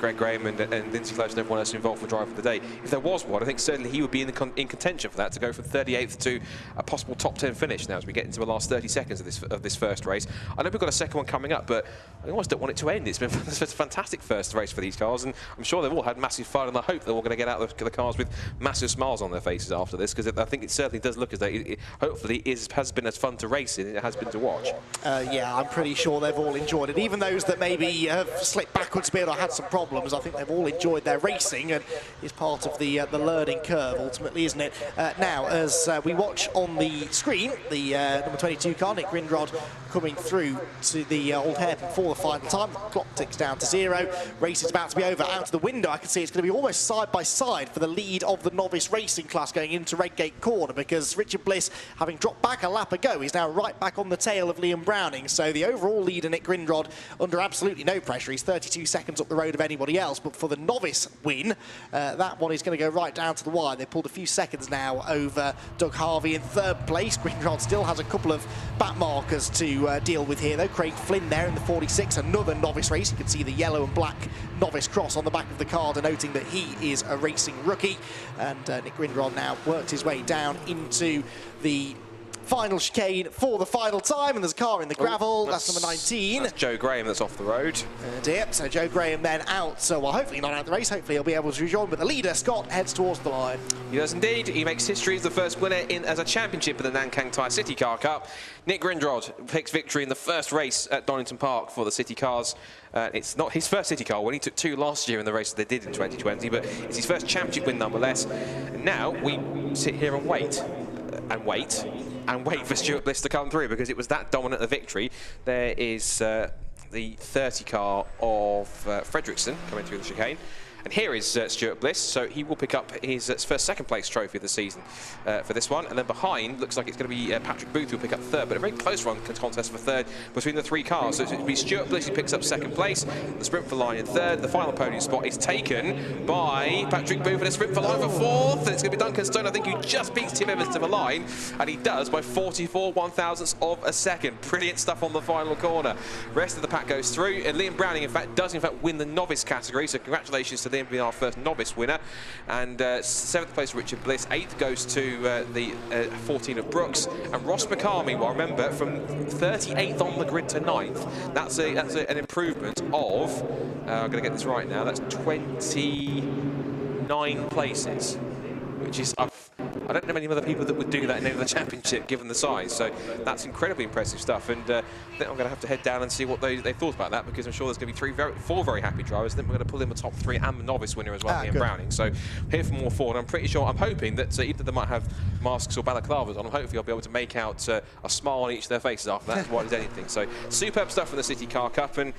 Greg Graham and Lindsay Close and everyone else involved for Driver of the Day. If there was one, I think certainly he would be in contention for that, to go from 38th to a possible top 10 finish now as we get into the last 30 seconds of this first race. I know we've got a second one coming up, but I almost don't want it to end. It's been a fantastic first race for these cars, and I'm sure they've all had massive fun, and I hope they're all going to get out of the cars with massive smiles on their faces after this, because I think it certainly does look as though it hopefully has been as fun to race in as it has been to watch. Yeah, I'm pretty sure they've all enjoyed it. Even those that maybe have slipped backwards a bit or had some problems, I think they've all enjoyed their racing, and it's part of the learning curve ultimately, isn't it? Now, as we watch on the screen, the number 22 car, Nick Grindrod, coming through to the old hairpin for the final time. The clock ticks down to 0. Race is about to be over. Out of the window, I can see it's going to be almost side by side for the lead of the novice racing class going into Redgate Corner, because Richard Bliss, having dropped back a lap ago, is now right back on the tail of Liam Browning. So the overall leader, Nick Grindrod, under absolutely no pressure. He's 32 seconds up the road of anybody else, but for the novice win, that one is going to go right down to the wire. They pulled a few seconds now over Doug Harvey in 3rd place. Grindrod still has a couple of back markers to deal with here, though. Craig Flynn there in the 46, another novice race. You can see the yellow and black novice cross on the back of the car, denoting that he is a racing rookie. And Nick Grindrod now worked his way down into the final chicane for the final time, and there's a car in the gravel. That's number 19. That's Joe Graham that's off the road. Yep, so Joe Graham then out. So, well, hopefully not out of the race. Hopefully he'll be able to rejoin, but the leader, Scott, heads towards the line. He does indeed. He makes history as the first winner as a championship of the Nankang Tyre CityCar Cup. Nick Grindrod picks victory in the first race at Donington Park for the City Cars. It's not his first City car win. He took 2 last year in the race they did in 2020, but it's his first championship win nonetheless. And now we sit here and wait. And wait for Stuart Bliss to come through, because it was that dominant a victory. There is the 30 car of Fredrickson coming through the chicane. And here is Stuart Bliss, so he will pick up his first second-place trophy of the season for this one. And then behind, looks like it's going to be Patrick Booth who will pick up 3rd, but a very close run contest for 3rd between the 3 cars. So it will be Stuart Bliss who picks up 2nd place, the sprint for line in 3rd. The final podium spot is taken by Patrick Booth, and a sprint for line for 4th. And it's going to be Duncan Stone, I think, who just beats Tim Evans to the line, and he does by 44 1,000ths of a second. Brilliant stuff on the final corner. Rest of the pack goes through, and Liam Browning, does win the novice category, so congratulations to Liam being our first novice winner. And 7th place for Richard Bliss, 8th goes to the 14 of Brooks, and Ross McCarr, meanwhile, remember, from 38th on the grid to 9th. That's an improvement of, I'm going to get this right now, that's 29 places. which is, I don't know many other people that would do that in any other championship given the size, so that's incredibly impressive stuff. And I think I'm going to have to head down and see what they thought about that, because I'm sure there's going to be four very happy drivers. Then we're going to pull in the top 3 and the novice winner as well, Ian Browning. So here for more forward. I'm pretty sure, I'm hoping that either they might have masks or balaclavas on, hopefully I'll be able to make out a smile on each of their faces after that, as well as anything. So superb stuff from the City Car Cup, and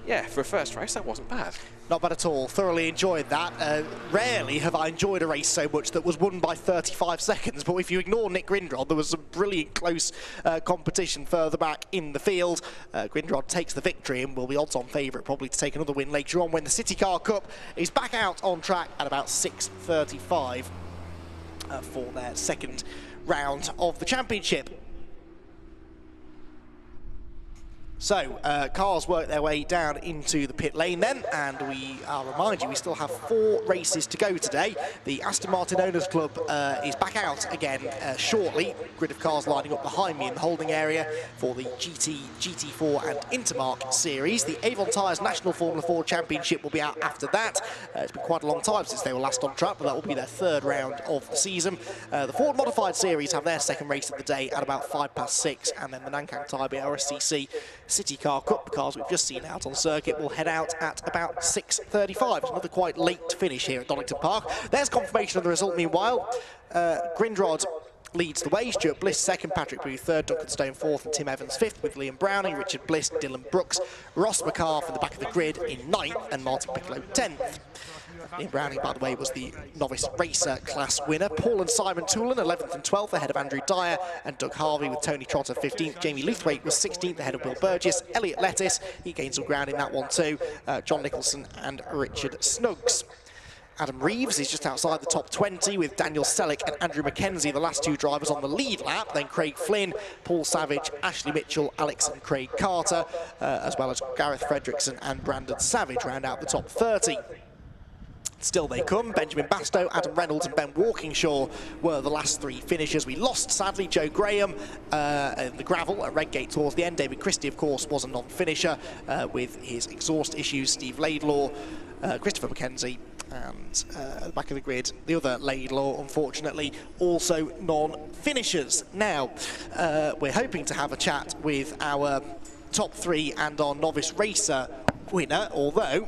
yeah, for a first race, that wasn't bad. Not bad at all. Thoroughly enjoyed that. Rarely have I enjoyed a race so much that was won by 35 seconds, but if you ignore Nick Grindrod, there was some brilliant close competition further back in the field. Grindrod takes the victory and will be odds-on favourite probably to take another win later on when the City Car Cup is back out on track at about 6:35 for their second round of the championship. So, cars work their way down into the pit lane then, and I'll remind you, we still have 4 races to go today. The Aston Martin Owners Club is back out again shortly. Grid of cars lining up behind me in the holding area for the GT, GT4 and Intermark series. The Avon Tyres National Formula 4 Championship will be out after that. It's been quite a long time since they were last on track, but that will be their 3rd round of the season. The Ford Modified Series have their second race of the day at about 6:05, and then the Nankang Tyre CityCar City Car Cup, the cars we've just seen out on circuit, will head out at about 6:35. It's another quite late finish here at Donington Park. There's confirmation of the result meanwhile. Grindrod leads the way, Stuart Bliss 2nd, Patrick Booth 3rd, Duncan Stone 4th and Tim Evans 5th, with Liam Browning, Richard Bliss, Dylan Brooks, Ross McCarr from the back of the grid in 9th and Martin Piccolo 10th. Liam Browning, by the way, was the novice racer class winner. Paul and Simon Toolan 11th and 12th ahead of Andrew Dyer and Doug Harvey, with Tony Trotter 15th. Jamie Luthwaite was 16th ahead of Will Burgess. Elliot Lettis, he gained some ground in that one too. John Nicholson and Richard Snuggs. Adam Reeves is just outside the top 20 with Daniel Selleck and Andrew Mackenzie, the last 2 drivers on the lead lap. Then Craig Flynn, Paul Savage, Ashley Mitchell, Alex and Craig Carter, as well as Gareth Fredrickson and Brandon Savage round out the top 30. Still they come. Benjamin Bastow, Adam Reynolds and Ben Walkingshaw were the last 3 finishers. We lost, sadly, Joe Graham in the gravel at Redgate towards the end. David Christie, of course, was a non-finisher with his exhaust issues. Steve Laidlaw, Christopher McKenzie, and at the back of the grid, the other Laidlaw, unfortunately, also non-finishers. Now, we're hoping to have a chat with our top 3 and our novice racer winner, although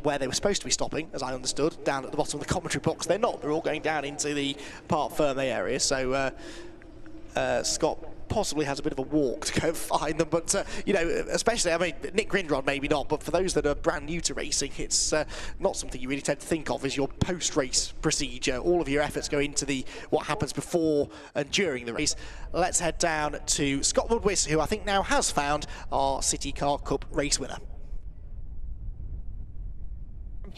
where they were supposed to be stopping, as I understood, down at the bottom of the commentary box, they're not. They're all going down into the Parc Ferme area, so Scott possibly has a bit of a walk to go find them, but you know, especially, I mean, Nick Grindrod maybe not, but for those that are brand new to racing, it's not something you really tend to think of as your post-race procedure. All of your efforts go into what happens before and during the race. Let's head down to Scott Woodwiss, who I think now has found our City Car Cup race winner.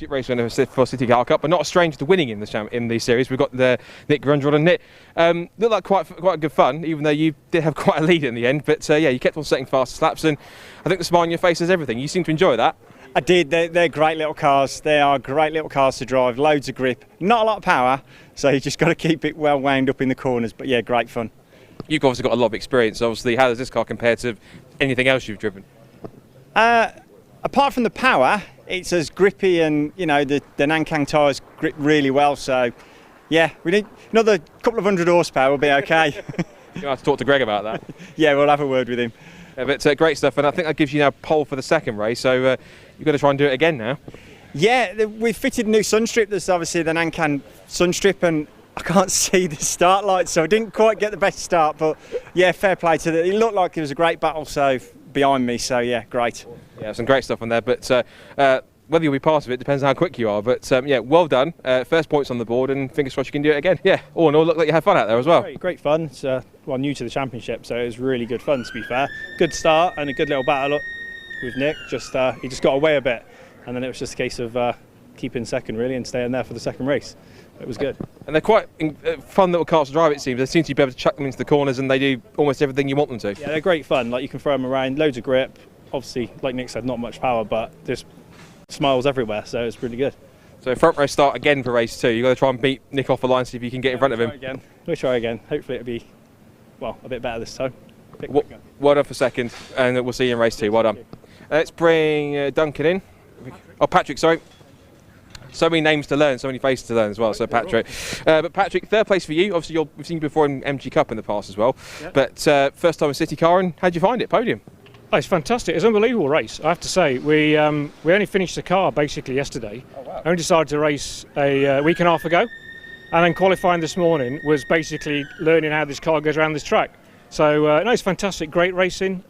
Race winner for City Car Cup, but not a stranger to winning in the series. We've got the Nick Grindrod, and Nick looked like quite good fun, even though you did have quite a lead in the end. But yeah, you kept on setting fast slaps, and I think the smile on your face is everything. You seem to enjoy that. I did. They're great little cars. They are great little cars to drive. Loads of grip, not a lot of power, so you just got to keep it well wound up in the corners. But yeah, great fun. You've obviously got a lot of experience. Obviously, how does this car compare to anything else you've driven? Apart from the power, it's as grippy, and you know the Nankang tyres grip really well. So yeah, we need another couple of 100 horsepower. We'll be okay. You'll have to talk to Greg about that. Yeah, we'll have a word with him. Yeah, but great stuff, and I think that gives you now pole for the second race. So you've got to try and do it again now. Yeah, we've fitted a new sunstrip. There's obviously the Nankang sunstrip, and I can't see the start lights, so I didn't quite get the best start. But yeah, fair play to them. It looked like it was a great battle. So behind me, so yeah, great. Yeah, some great stuff on there, but whether you'll be part of it depends on how quick you are. But yeah, well done. First points on the board, and fingers crossed you can do it again. Yeah, all in all, look like you had fun out there as well. Great fun. It's well, new to the championship, so it was really good fun, to be fair. Good start and a good little battle with Nick. He just got away a bit, and then it was just a case of keeping second really and staying there for the second race. It was good. And they're quite fun little cars to drive, it seems. They seem to be able to chuck them into the corners, and they do almost everything you want them to. Yeah, they're great fun. Like, you can throw them around, loads of grip. Obviously, like Nick said, not much power, but there's smiles everywhere, so it's really good. So front row start again for race 2. You've got to try and beat Nick off the line, see if you can get in front of him. We'll try again. Hopefully it'll be, well, a bit better this time. Well done for second, and we'll see you in race 2. Well done. Let's bring Duncan in. Oh, Patrick, sorry. So many names to learn, so many faces to learn as well. So Patrick, but Patrick, third place for you. Obviously, we've seen you before in MG Cup in the past as well. Yep. But first time in CityCar, and how'd you find it? Podium. Oh, it's fantastic. It's an unbelievable race, I have to say. We only finished the car basically yesterday. Oh, wow. Only decided to race a week and a half ago, and then qualifying this morning was basically learning how this car goes around this track. So no, it's fantastic, great racing.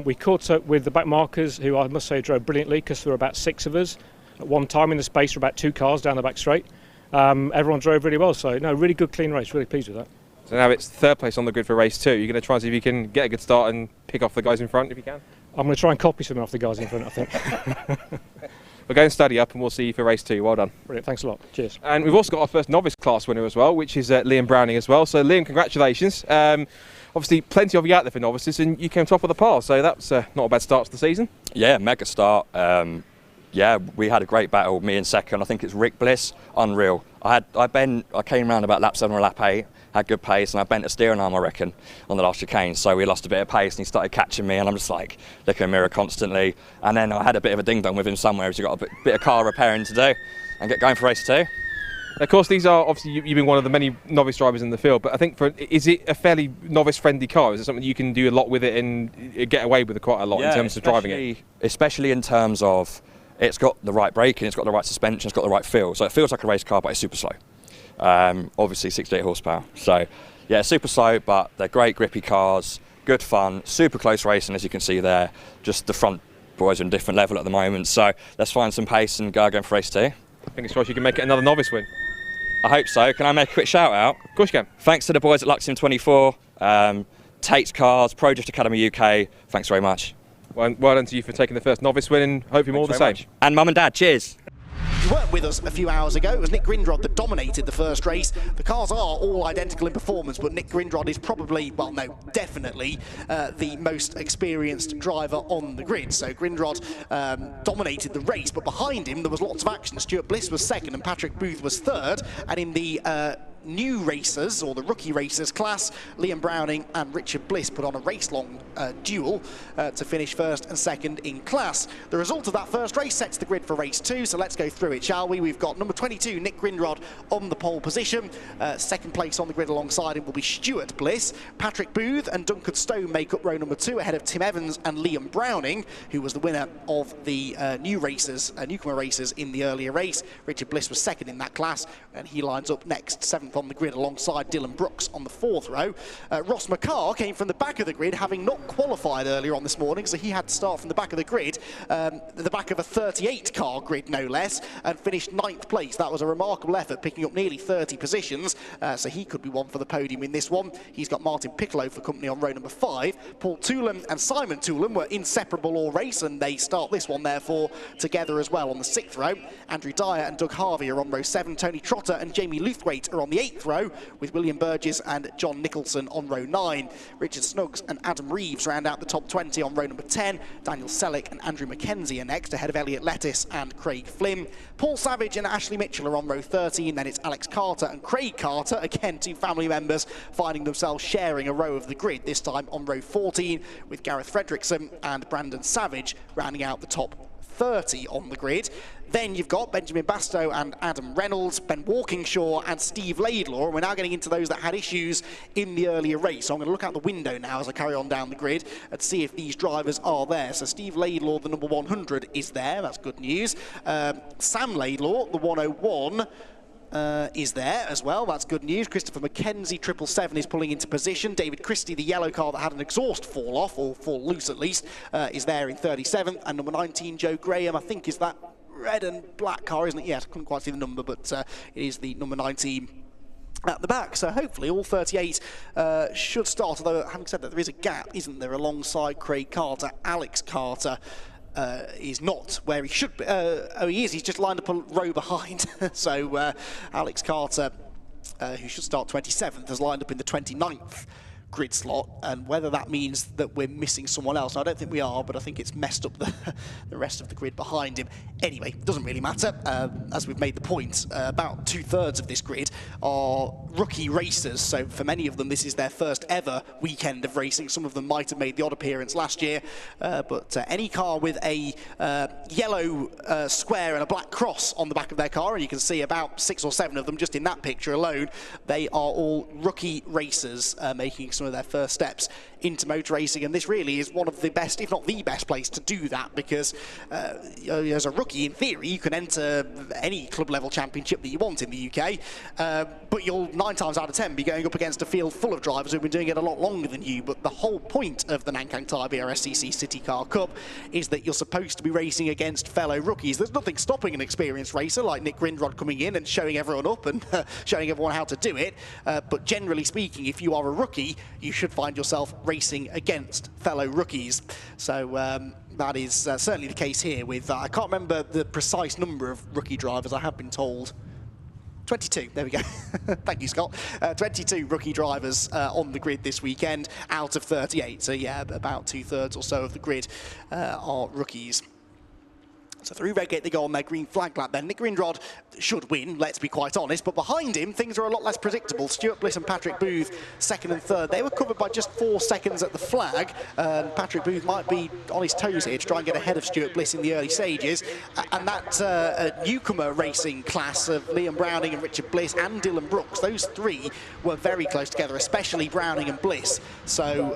We caught up with the back markers, who I must say drove brilliantly, because there were about 6 of us at one time in the space for about 2 cars down the back straight. Everyone drove really well, so no, really good, clean race. Really pleased with that. So now it's third place on the grid for race 2. You're going to try and see if you can get a good start and pick off the guys in front if you can? I'm going to try and copy something off the guys in front, I think. We'll go and study up and we'll see you for race 2. Well done. Brilliant, thanks a lot. Cheers. And we've also got our first novice class winner as well, which is Liam Browning as well. So Liam, congratulations. Obviously plenty of you out there for novices, and you came top of the pile, so that's not a bad start to the season. Yeah, mega start. Yeah, we had a great battle, me and second. I think it's Rick Bliss, unreal. I came around about lap 7 or lap 8, had good pace, and I bent a steering arm, I reckon, on the last chicane. So we lost a bit of pace, and he started catching me, and I'm just like looking in the mirror constantly. And then I had a bit of a ding dong with him somewhere, as you got a bit of car repairing to do, and get going for race 2. Of course, these are obviously you've been one of the many novice drivers in the field, but I think is it a fairly novice-friendly car? Is it something you can do a lot with it and get away with it quite a lot in terms of driving it? Especially in terms of it's got the right braking, it's got the right suspension, it's got the right feel. So it feels like a race car, but it's super slow. Obviously 68 horsepower. So yeah, super slow, but they're great grippy cars, good fun, super close racing as you can see there. Just the front boys are on a different level at the moment. So let's find some pace and go going for race 2. Fingers crossed you can make it another novice win. I hope so. Can I make a quick shout out? Of course you can. Thanks to the boys at Luxium 24, Tate's Cars, Pro Drift Academy UK. Thanks very much. Well done to you for taking the first novice win, and hope you're more the same. Much. And Mum and Dad, cheers. You weren't with us a few hours ago. It was Nick Grindrod that dominated the first race. The cars are all identical in performance, but Nick Grindrod is probably, well, no, definitely the most experienced driver on the grid. So Grindrod dominated the race, but behind him there was lots of action. Stuart Bliss was second and Patrick Booth was third. And in the new racers, or the rookie racers class, Liam Browning and Richard Bliss put on a race-long duel to finish first and second in class. The result of that first race sets the grid for race 2, so let's go through it, shall we? We've got number 22, Nick Grindrod, on the pole position. Second place on the grid alongside him will be Stuart Bliss. Patrick Booth and Duncan Stone make up row number 2 ahead of Tim Evans and Liam Browning, who was the winner of the newcomer racers in the earlier race. Richard Bliss was second in that class, and he lines up next, 7th on the grid alongside Dylan Brooks on the 4th row. Ross McCarr came from the back of the grid, having not qualified earlier on this morning, so he had to start from the back of the grid, the back of a 38 car grid no less, and finished 9th place. That was a remarkable effort, picking up nearly 30 positions, so he could be one for the podium in this one. He's got Martin Piccolo for company on row number 5. Paul Toolam and Simon Toolam were inseparable all race, and they start this one therefore together as well on the 6th row. Andrew Dyer and Doug Harvey are on row 7. Tony Trotter and Jamie Luthwaite are on the 8th row, with William Burgess and John Nicholson on row 9. Richard Snuggs and Adam Reeves round out the top 20 on row number 10. Daniel Selleck and Andrew McKenzie are next, ahead of Elliot Lettis and Craig Flynn. Paul Savage and Ashley Mitchell are on row 13. Then it's Alex Carter and Craig Carter, again 2 family members, finding themselves sharing a row of the grid, this time on row 14, with Gareth Fredrickson and Brandon Savage rounding out the top 30 on the grid. Then you've got Benjamin Bastow and Adam Reynolds, Ben Walkingshaw and Steve Laidlaw, and we're now getting into those that had issues in the earlier race. So I'm going to look out the window now as I carry on down the grid and see if these drivers are there. So Steve Laidlaw, the number 100, is there. That's good news. Sam Laidlaw, the 101, is there as well. That's good news. Christopher McKenzie, 777, is pulling into position. David Christie, the yellow car that had an exhaust fall off, or fall loose at least, is there in 37th. And number 19, Joe Graham, I think is that red and black car, isn't it? Yes, I couldn't quite see the number, but it is the number 19 at the back. So hopefully all 38 should start, although having said that, there is a gap, isn't there, alongside Craig Carter. Alex Carter is not where he should be. Oh, he is. He's just lined up a row behind. So Alex Carter, who should start 27th, has lined up in the 29th grid slot, and whether that means that we're missing someone else. I don't think we are, but I think it's messed up the rest of the grid behind him. Anyway, doesn't really matter. As we've made the point, about 2/3 of this grid are rookie racers, so for many of them this is their first ever weekend of racing. Some of them might have made the odd appearance last year, but any car with a yellow square and a black cross on the back of their car, and you can see about 6 or 7 of them just in that picture alone, they are all rookie racers making some of their first steps into motor racing, and this really is one of the best, if not the best place to do that, because as a rookie, in theory, you can enter any club level championship that you want in the UK, but you'll 9 times out of 10 be going up against a field full of drivers who've been doing it a lot longer than you. But the whole point of the Nankang Tyre BRSCC CityCar Cup is that you're supposed to be racing against fellow rookies. There's nothing stopping an experienced racer like Nick Grindrod coming in and showing everyone up and showing everyone how to do it, but generally speaking, if you are a rookie, you should find yourself racing against fellow rookies. So that is certainly the case here with, I can't remember the precise number of rookie drivers, I have been told 22, there we go. Thank you, Scott. 22 rookie drivers on the grid this weekend out of 38. So yeah, about 2/3 or so of the grid are rookies. So through red gate they go on their green flag lap then. Nick Grindrod should win, let's be quite honest, but behind him things are a lot less predictable. Stuart Bliss and Patrick Booth, 2nd and 3rd. They were covered by just 4 seconds at the flag. Patrick Booth might be on his toes here to try and get ahead of Stuart Bliss in the early stages. And that newcomer racing class of Liam Browning and Richard Bliss and Dylan Brooks, those 3 were very close together, especially Browning and Bliss. So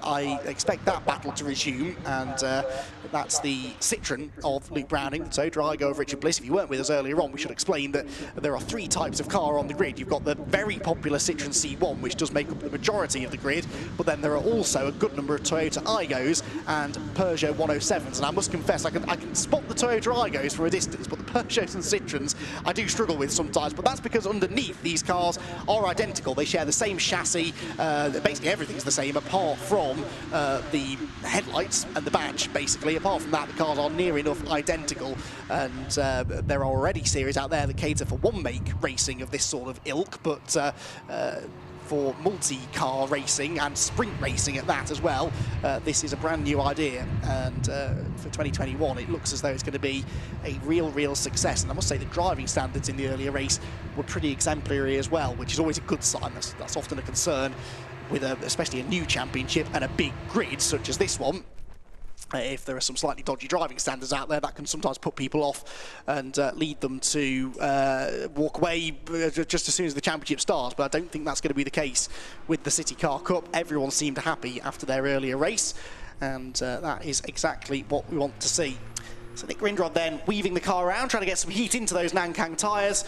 I expect that battle to resume, and that's the Citroen of Luke Browning, so Drago of Richard Bliss. If you weren't with us earlier on, we should explain that there are 3 types of car on the grid. You've got the very popular Citroen C1, which does make up the majority of the grid, but then there are also a good number of Toyota Aigos and Peugeot 107s. And I must confess, I can spot the Toyota Aigos from a distance, but the Peugeots and Citroens I do struggle with sometimes. But that's because underneath these cars are identical. They share the same chassis. Basically everything's the same apart from the headlights and the badge, basically. Apart from that, the cars are near enough identical, and there are already series out there that cater for one-make racing of this sort of ilk, but for multi-car racing and sprint racing at that as well, this is a brand new idea, and for 2021 it looks as though it's going to be a real success. And I must say the driving standards in the earlier race were pretty exemplary as well, which is always a good sign. That's often a concern with especially a new championship and a big grid such as this one. If there are some slightly dodgy driving standards out there, that can sometimes put people off and lead them to walk away just as soon as the championship starts. But I don't think that's going to be the case with the City Car Cup. Everyone seemed happy after their earlier race, and that is exactly what we want to see. So Nick Grindrod then weaving the car around, trying to get some heat into those Nankang tyres.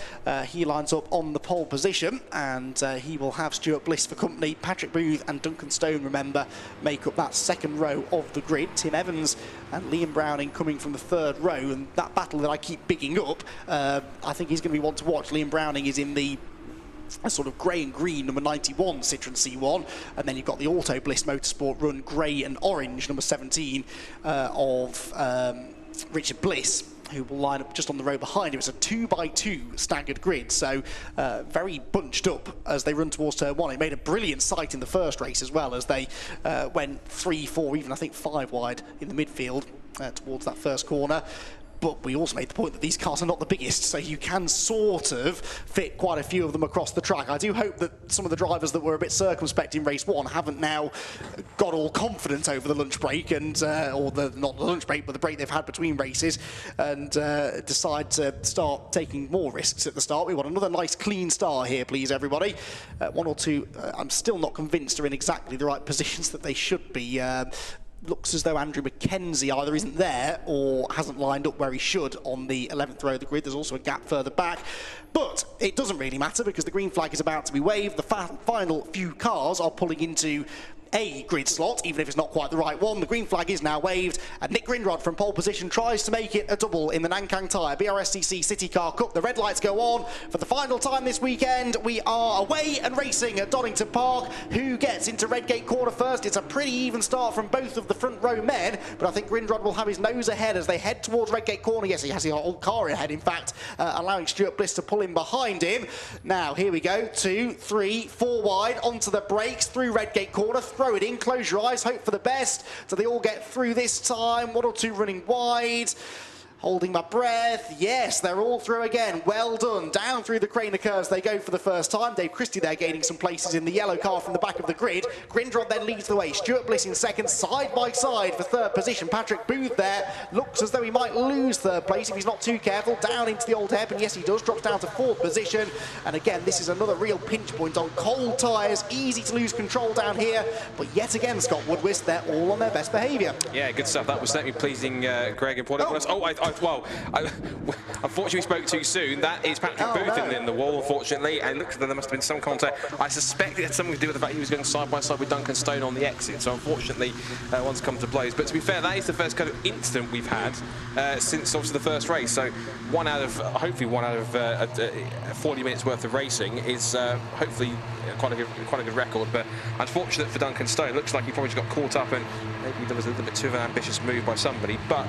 He lines up on the pole position, and he will have Stuart Bliss for company. Patrick Booth and Duncan Stone, remember, make up that 2nd row of the grid. Tim Evans and Liam Browning coming from the 3rd row, and that battle that I keep bigging up, I think he's going to be one to watch. Liam Browning is in the a sort of grey and green number 91 Citroen C1, and then you've got the Auto Bliss Motorsport Run grey and orange number 17 of Richard Bliss, who will line up just on the row behind him. It's a 2x2 staggered grid, so very bunched up as they run towards turn 1. It made a brilliant sight in the first race as well, as they went 3, 4, even I think 5 wide in the midfield towards that first corner. But we also made the point that these cars are not the biggest, so you can sort of fit quite a few of them across the track. I do hope that some of the drivers that were a bit circumspect in race 1 haven't now got all confident over the lunch break, and or not the lunch break, but the break they've had between races, and decide to start taking more risks at the start. We want another nice clean start here, please, everybody. 1 or 2, I'm still not convinced are in exactly the right positions that they should be. Looks as though Andrew McKenzie either isn't there or hasn't lined up where he should on the 11th row of the grid. There's also a gap further back, but it doesn't really matter because the green flag is about to be waved. The final few cars are pulling into a grid slot, even if it's not quite the right one. The green flag is now waved, and Nick Grindrod from pole position tries to make it a double in the Nankang Tyre BRSCC CityCar Cup. The red lights go on for the final time this weekend. We are away and racing at Donington Park. Who gets into Redgate corner first? It's a pretty even start from both of the front row men, but I think Grindrod will have his nose ahead as they head towards Redgate corner. Yes, he has his whole car ahead, in fact, allowing Stuart Bliss to pull in behind him. Now, here we go, 2, 3, 4 wide, onto the brakes, through Redgate corner, throw it in, close your eyes, hope for the best. Do they all get through this time? 1 or 2 running wide. Holding my breath. Yes, they're all through again. Well done. Down through the Craner curves they go for the first time. Dave Christie there gaining some places in the yellow car from the back of the grid. Grindrod then leads the way. Stuart Bliss in second, side by side for third position. Patrick Booth there looks as though he might lose third place if he's not too careful. Down into the old hairpin. Yes, he does. Drops down to fourth position. And again, this is another real pinch point on cold tyres. Easy to lose control down here. But yet again, Scott Woodwiss, they're all on their best behaviour. Yeah, good stuff. That was certainly pleasing, Greg. And unfortunately we spoke too soon. That is Patrick Booth in the wall, unfortunately, and it looks as though there must have been some contact. I suspect it had something to do with the fact he was going side by side with Duncan Stone on the exit, so unfortunately one's come to blows. But to be fair, that is the first kind of incident we've had since obviously the first race, so hopefully one out of 40 minutes worth of racing is hopefully quite a good record. But unfortunate for Duncan Stone, looks like he probably just got caught up and maybe there was a little bit too of an ambitious move by somebody, but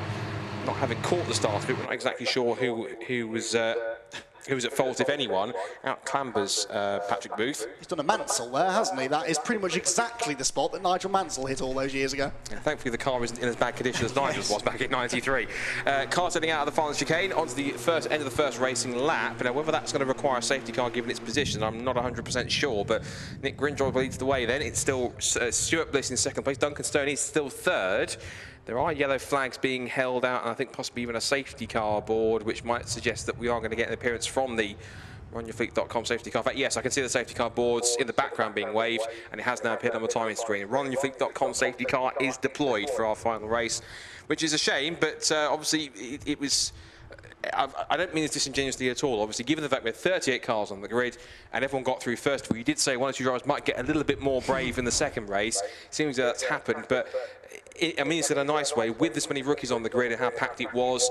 not having caught the start of it, we're not exactly sure who was at fault, if anyone. Out clambers Patrick Booth. He's done a Mansell there, hasn't he? That is pretty much exactly the spot that Nigel Mansell hit all those years ago. Yeah, thankfully the car isn't in as bad condition as Nigel's was back in '93. Car setting out of the final chicane onto the end of the first racing lap. Now, whether that's going to require a safety car given its position, I'm not 100% sure, but Nick Grindrod leads the way then. It's still Stuart Bliss in second place. Duncan Stone is still third. There are yellow flags being held out, and I think possibly even a safety car aboard, which might suggest that we are going to get an appearance from the RunYourFleet.com safety car. In fact, yes, I can see the safety car boards in the background being waved, and it has now appeared on the timing screen. RunYourFleet.com safety car is deployed for our final race, which is a shame, but obviously it was... I don't mean this disingenuously at all. Obviously, given the fact we had 38 cars on the grid and everyone got through first of all, you did say 1 or 2 drivers might get a little bit more brave in the second race. It seems that that's happened, but I mean it's in a nice way. With this many rookies on the grid and how packed it was,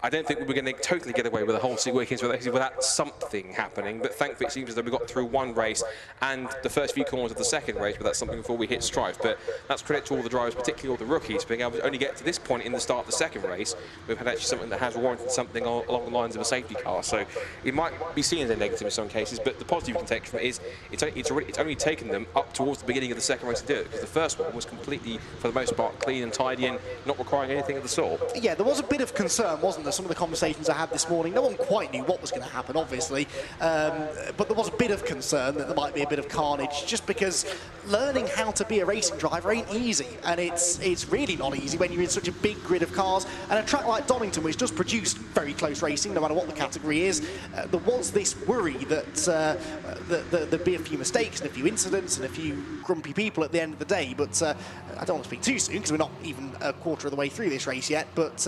I don't think we were going to totally get away with the whole 2 weekends without something happening, but thankfully it seems as though we got through one race and the first few corners of the second race, but that's something before we hit strife. But that's credit to all the drivers, particularly all the rookies, being able to only get to this point in the start of the second race. We've had actually something that has warranted something along the lines of a safety car, so it might be seen as a negative in some cases, but the positive you can take from it is it's only taken them up towards the beginning of the second race to do it, because the first one was completely, for the most part, clean and tidy and not requiring anything of the sort. Yeah, there was a bit of concern, wasn't there? Some of the conversations I had this morning, no one quite knew what was going to happen, obviously, but there was a bit of concern that there might be a bit of carnage, just because learning how to be a racing driver ain't easy, and it's really not easy when you're in such a big grid of cars, and a track like Donington, which does produce very close racing, no matter what the category is, there was this worry that there'd be a few mistakes and a few incidents and a few grumpy people at the end of the day, but I don't want to speak too soon, because we're not even a quarter of the way through this race yet, but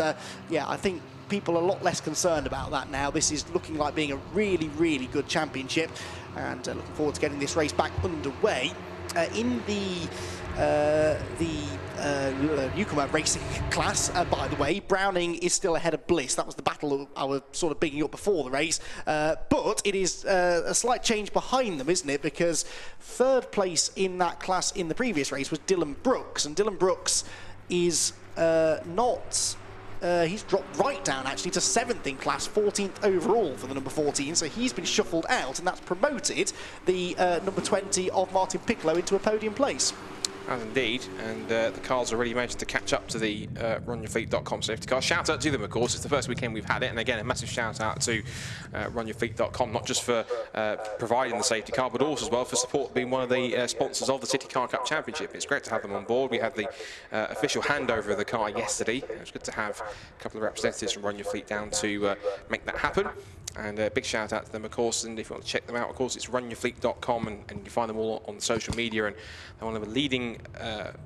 yeah, I think people are a lot less concerned about that now. This is looking like being a really, really good championship, and looking forward to getting this race back underway. In the newcomer racing class, by the way, Browning is still ahead of Bliss. That was the battle I was sort of bigging up before the race, but it is a slight change behind them, isn't it? Because third place in that class in the previous race was Dylan Brooks, and Dylan Brooks is not... he's dropped right down actually to 7th in class, 14th overall for the number 14, so he's been shuffled out, and that's promoted the number 20 of Martin Piccolo into a podium place. As indeed, and the cars already managed to catch up to the RunYourFleet.com safety car. Shout out to them, of course. It's the first weekend we've had it, and again, a massive shout out to RunYourFleet.com, not just for providing the safety car, but also as well for support being one of the sponsors of the City Car Cup Championship. It's great to have them on board. We had the official handover of the car yesterday. It was good to have a couple of representatives from Run Your Fleet down to make that happen. And a big shout out to them, of course, and if you want to check them out, of course, it's runyourfleet.com, and you can find them all on social media, and they're one of the leading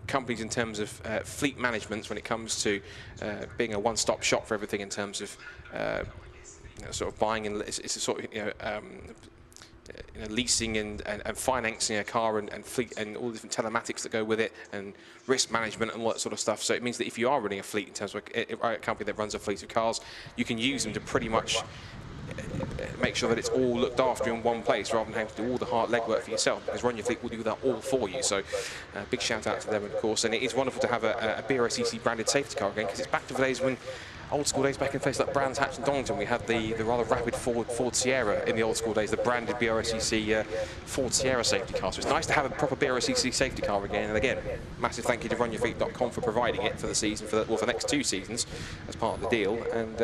companies in terms of fleet management when it comes to being a one-stop shop for everything in terms of sort of buying, and it's a sort of, leasing and financing a car and fleet and all the different telematics that go with it and risk management and all that sort of stuff. So it means that if you are running a fleet in terms of a company that runs a fleet of cars, you can use them to pretty much make sure that it's all looked after in one place rather than having to do all the hard legwork for yourself, because Run Your Fleet will do that all for you. So big shout out to them, of course. And it is wonderful to have a BRSCC branded safety car again, because it's back to the days when old school days back in places like Brands Hatch and Donington, we had the rather rapid Ford Sierra in the old school days, the branded BRSCC Ford Sierra safety car. So it's nice to have a proper BRSCC safety car again. And again, massive thank you to RunYourFleet.com for providing it for the season, for the next 2 seasons as part of the deal. And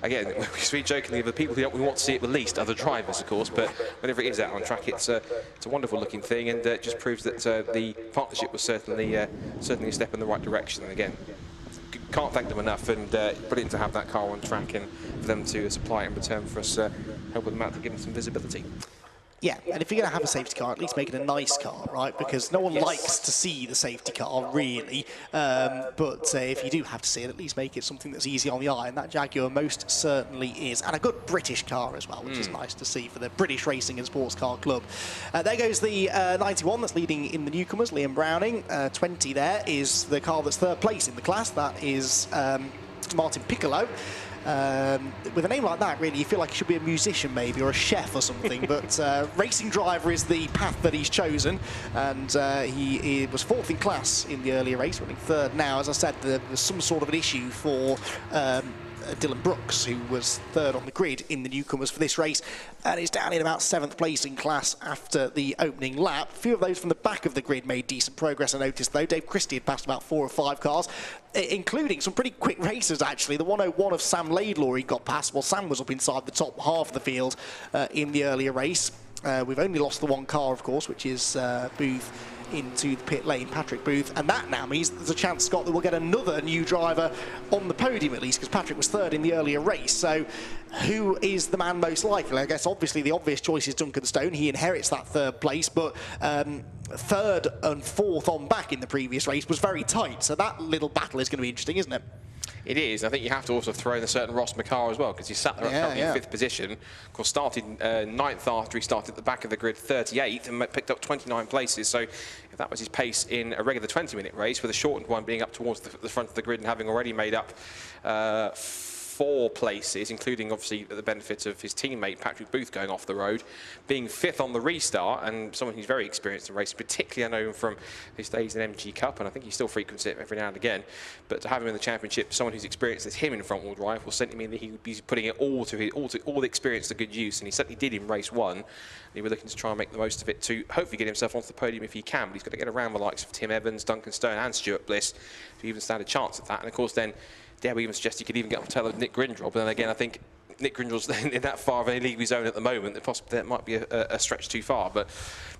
again, we speak jokingly of the people who we want to see it the least are the drivers, of course, but whenever it is out on track, it's a wonderful looking thing, and it just proves that the partnership was certainly a step in the right direction. And again, can't thank them enough, and brilliant to have that car on track and for them to supply it in return for us helping them out to give them some visibility. Yeah, and if you're going to have a safety car, at least make it a nice car, right? Because no one likes to see the safety car, really. But if you do have to see it, at least make it something that's easy on the eye, and that Jaguar most certainly is. And a good British car as well, which is nice to see for the British Racing and Sports Car Club. There goes the 91 that's leading in the newcomers, Liam Browning. 20 there is the car that's third place in the class. That is Martin Piccolo. With a name like that, really, you feel like he should be a musician maybe, or a chef or something, but racing driver is the path that he's chosen, and he was 4th in class in the earlier race, running 3rd now. As I said, there was some sort of an issue for Dylan Brooks, who was 3rd on the grid in the newcomers for this race, and is down in about 7th place in class after the opening lap. A few of those from the back of the grid made decent progress, I noticed, though. Dave Christie had passed about 4 or 5 cars, including some pretty quick racers, actually. The 101 of Sam Laidlaw he got past. Well, Sam was up inside the top half of the field in the earlier race. We've only lost the 1 car, of course, which is Booth into the pit lane, Patrick Booth, and that now means there's a chance, Scott, that we'll get another new driver on the podium at least, because Patrick was 3rd in the earlier race. So who is the man most likely? I guess obviously the obvious choice is Duncan Stone. He inherits that 3rd place, but 3rd and 4th on back in the previous race was very tight, so that little battle is going to be interesting, isn't it? It is. I think you have to also throw in a certain Ross McCarr as well, because he sat there currently in 5th position. Of course, started 9th after he started at the back of the grid, 38th, and picked up 29 places. So if that was his pace in a regular 20-minute race, with a shortened one being up towards the front of the grid and having already made up 4 places, including obviously the benefit of his teammate Patrick Booth going off the road, being 5th on the restart, and someone who's very experienced in racing, particularly I know him from his days in MG Cup, and I think he still frequents it every now and again. But to have him in the championship, someone who's experienced as him in front-wheel drive, will certainly mean that he would be putting it all the experience to good use, and he certainly did in race 1. He was looking to try and make the most of it to hopefully get himself onto the podium if he can, but he's got to get around the likes of Tim Evans, Duncan Stone and Stuart Bliss to even stand a chance at that. And of course then, dare we even suggest he could even get on the tail of Nick Grindrod, but then again I think Nick Grindrod's in that far of an illegal zone at the moment that possibly that might be a stretch too far, but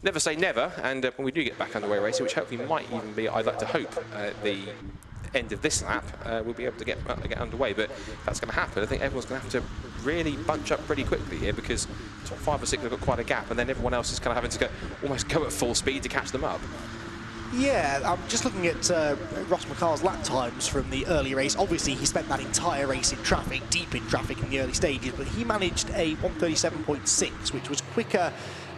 never say never. And when we do get back underway racing, which hopefully might even be, I'd like to hope, the end of this lap, we'll be able to get underway. But if that's going to happen, I think everyone's going to have to really bunch up pretty quickly here, because top 5 or 6 have got quite a gap, and then everyone else is kind of having to almost go at full speed to catch them up. Yeah, I'm just looking at Ross McCarr's lap times from the early race. Obviously, he spent that entire race in traffic, deep in traffic in the early stages, but he managed a 1:37.6, which was quicker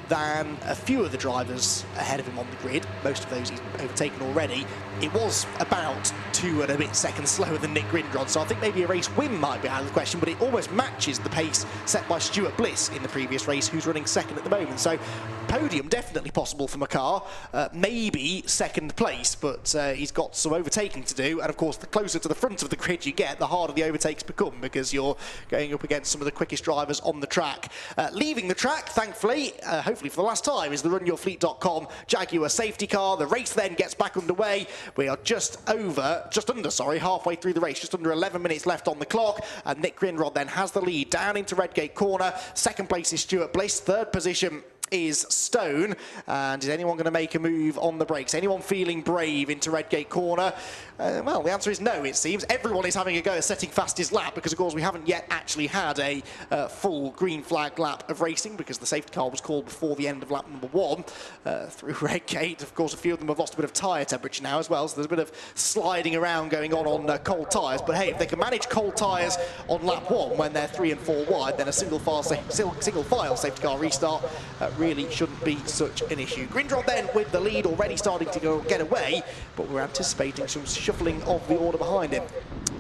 than a few of the drivers ahead of him on the grid. Most of those he's overtaken already. It was about 2 and a bit seconds slower than Nick Grindrod, so I think maybe a race win might be out of the question, but it almost matches the pace set by Stuart Bliss in the previous race, who's running 2nd at the moment. So podium definitely possible for McCarr, maybe 2nd place, but he's got some overtaking to do, and of course the closer to the front of the grid you get, the harder the overtakes become, because you're going up against some of the quickest drivers on the track. Leaving the track, thankfully, hopefully for the last time, is the RunYourFleet.com Jaguar safety car. The race then gets back underway. We are just under, halfway through the race, just under 11 minutes left on the clock, and Nick Grindrod then has the lead down into Redgate Corner. 2nd place is Stuart Bliss, 3rd position is Stone, and is anyone going to make a move on the brakes? Anyone feeling brave into Redgate Corner? Well, the answer is no, it seems. Everyone is having a go at setting fastest lap, because of course we haven't yet actually had a full green flag lap of racing, because the safety car was called before the end of lap number 1 through Redgate. Of course, a few of them have lost a bit of tyre temperature now as well, so there's a bit of sliding around going on cold tyres. But hey, if they can manage cold tyres on lap 1 when they're 3 and 4 wide, then a single file safety car restart really shouldn't be such an issue. Grindrod then with the lead already starting to get away, but we're anticipating some shuffling of the order behind him.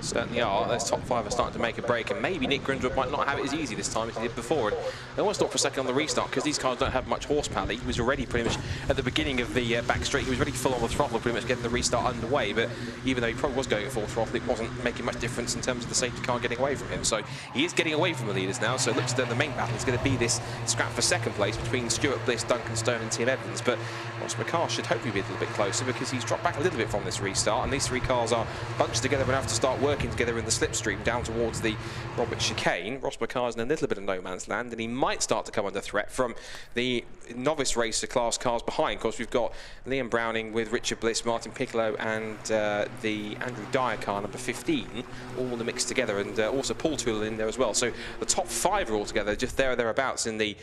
Certainly are. Those top 5 are starting to make a break, and maybe Nick Grindrod might not have it as easy this time as he did before. And I almost thought for a second on the restart, because these cars don't have much horsepower. He was already pretty much at the beginning of the back straight. He was already full on the throttle, pretty much getting the restart underway. But even though he probably was going at full throttle, it wasn't making much difference in terms of the safety car getting away from him. So he is getting away from the leaders now. So it looks like the main battle is going to be this scrap for second place between Stuart Bliss, Duncan Stone, and Tim Evans. But Ross McCarr should hopefully be a little bit closer, because he's dropped back a little bit from this restart, and these 3 cars are bunched together and have to start working together in the slipstream down towards the Robert chicane. Ross McCarr's in a little bit of no man's land, and he might start to come under threat from the novice racer class cars behind. Of course, we've got Liam Browning with Richard Bliss, Martin Piccolo, and the Andrew Dyer car, number 15, all in the mix together, and also Paul Toole in there as well. So the top 5 are all together, just there or thereabouts in the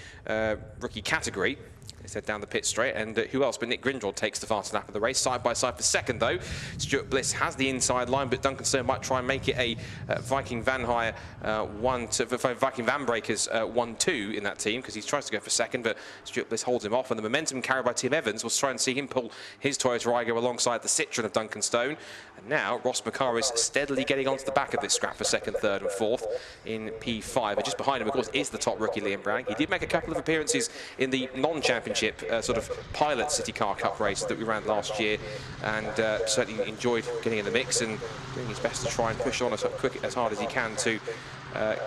rookie category. They said down the pit straight, and who else but Nick Grindrod takes the fastest lap of the race. Side by side for second, though. Stuart Bliss has the inside line, but Duncan Stone might try and make it a Viking Van Hire Viking Van Breakers 1-2 in that team, because he tries to go for second, but Stuart Bliss holds him off, and the momentum carried by Tim Evans was trying to see him pull his Toyota Aygo alongside the Citroen of Duncan Stone. And now Ross McCarr is steadily getting onto the back of this scrap for second, third, and fourth in P5. And just behind him, of course, is the top rookie Liam Browning. He did make a couple of appearances in the non-championship sort of pilot CityCar Cup race that we ran last year, and certainly enjoyed getting in the mix and doing his best to try and push on as hard as he can to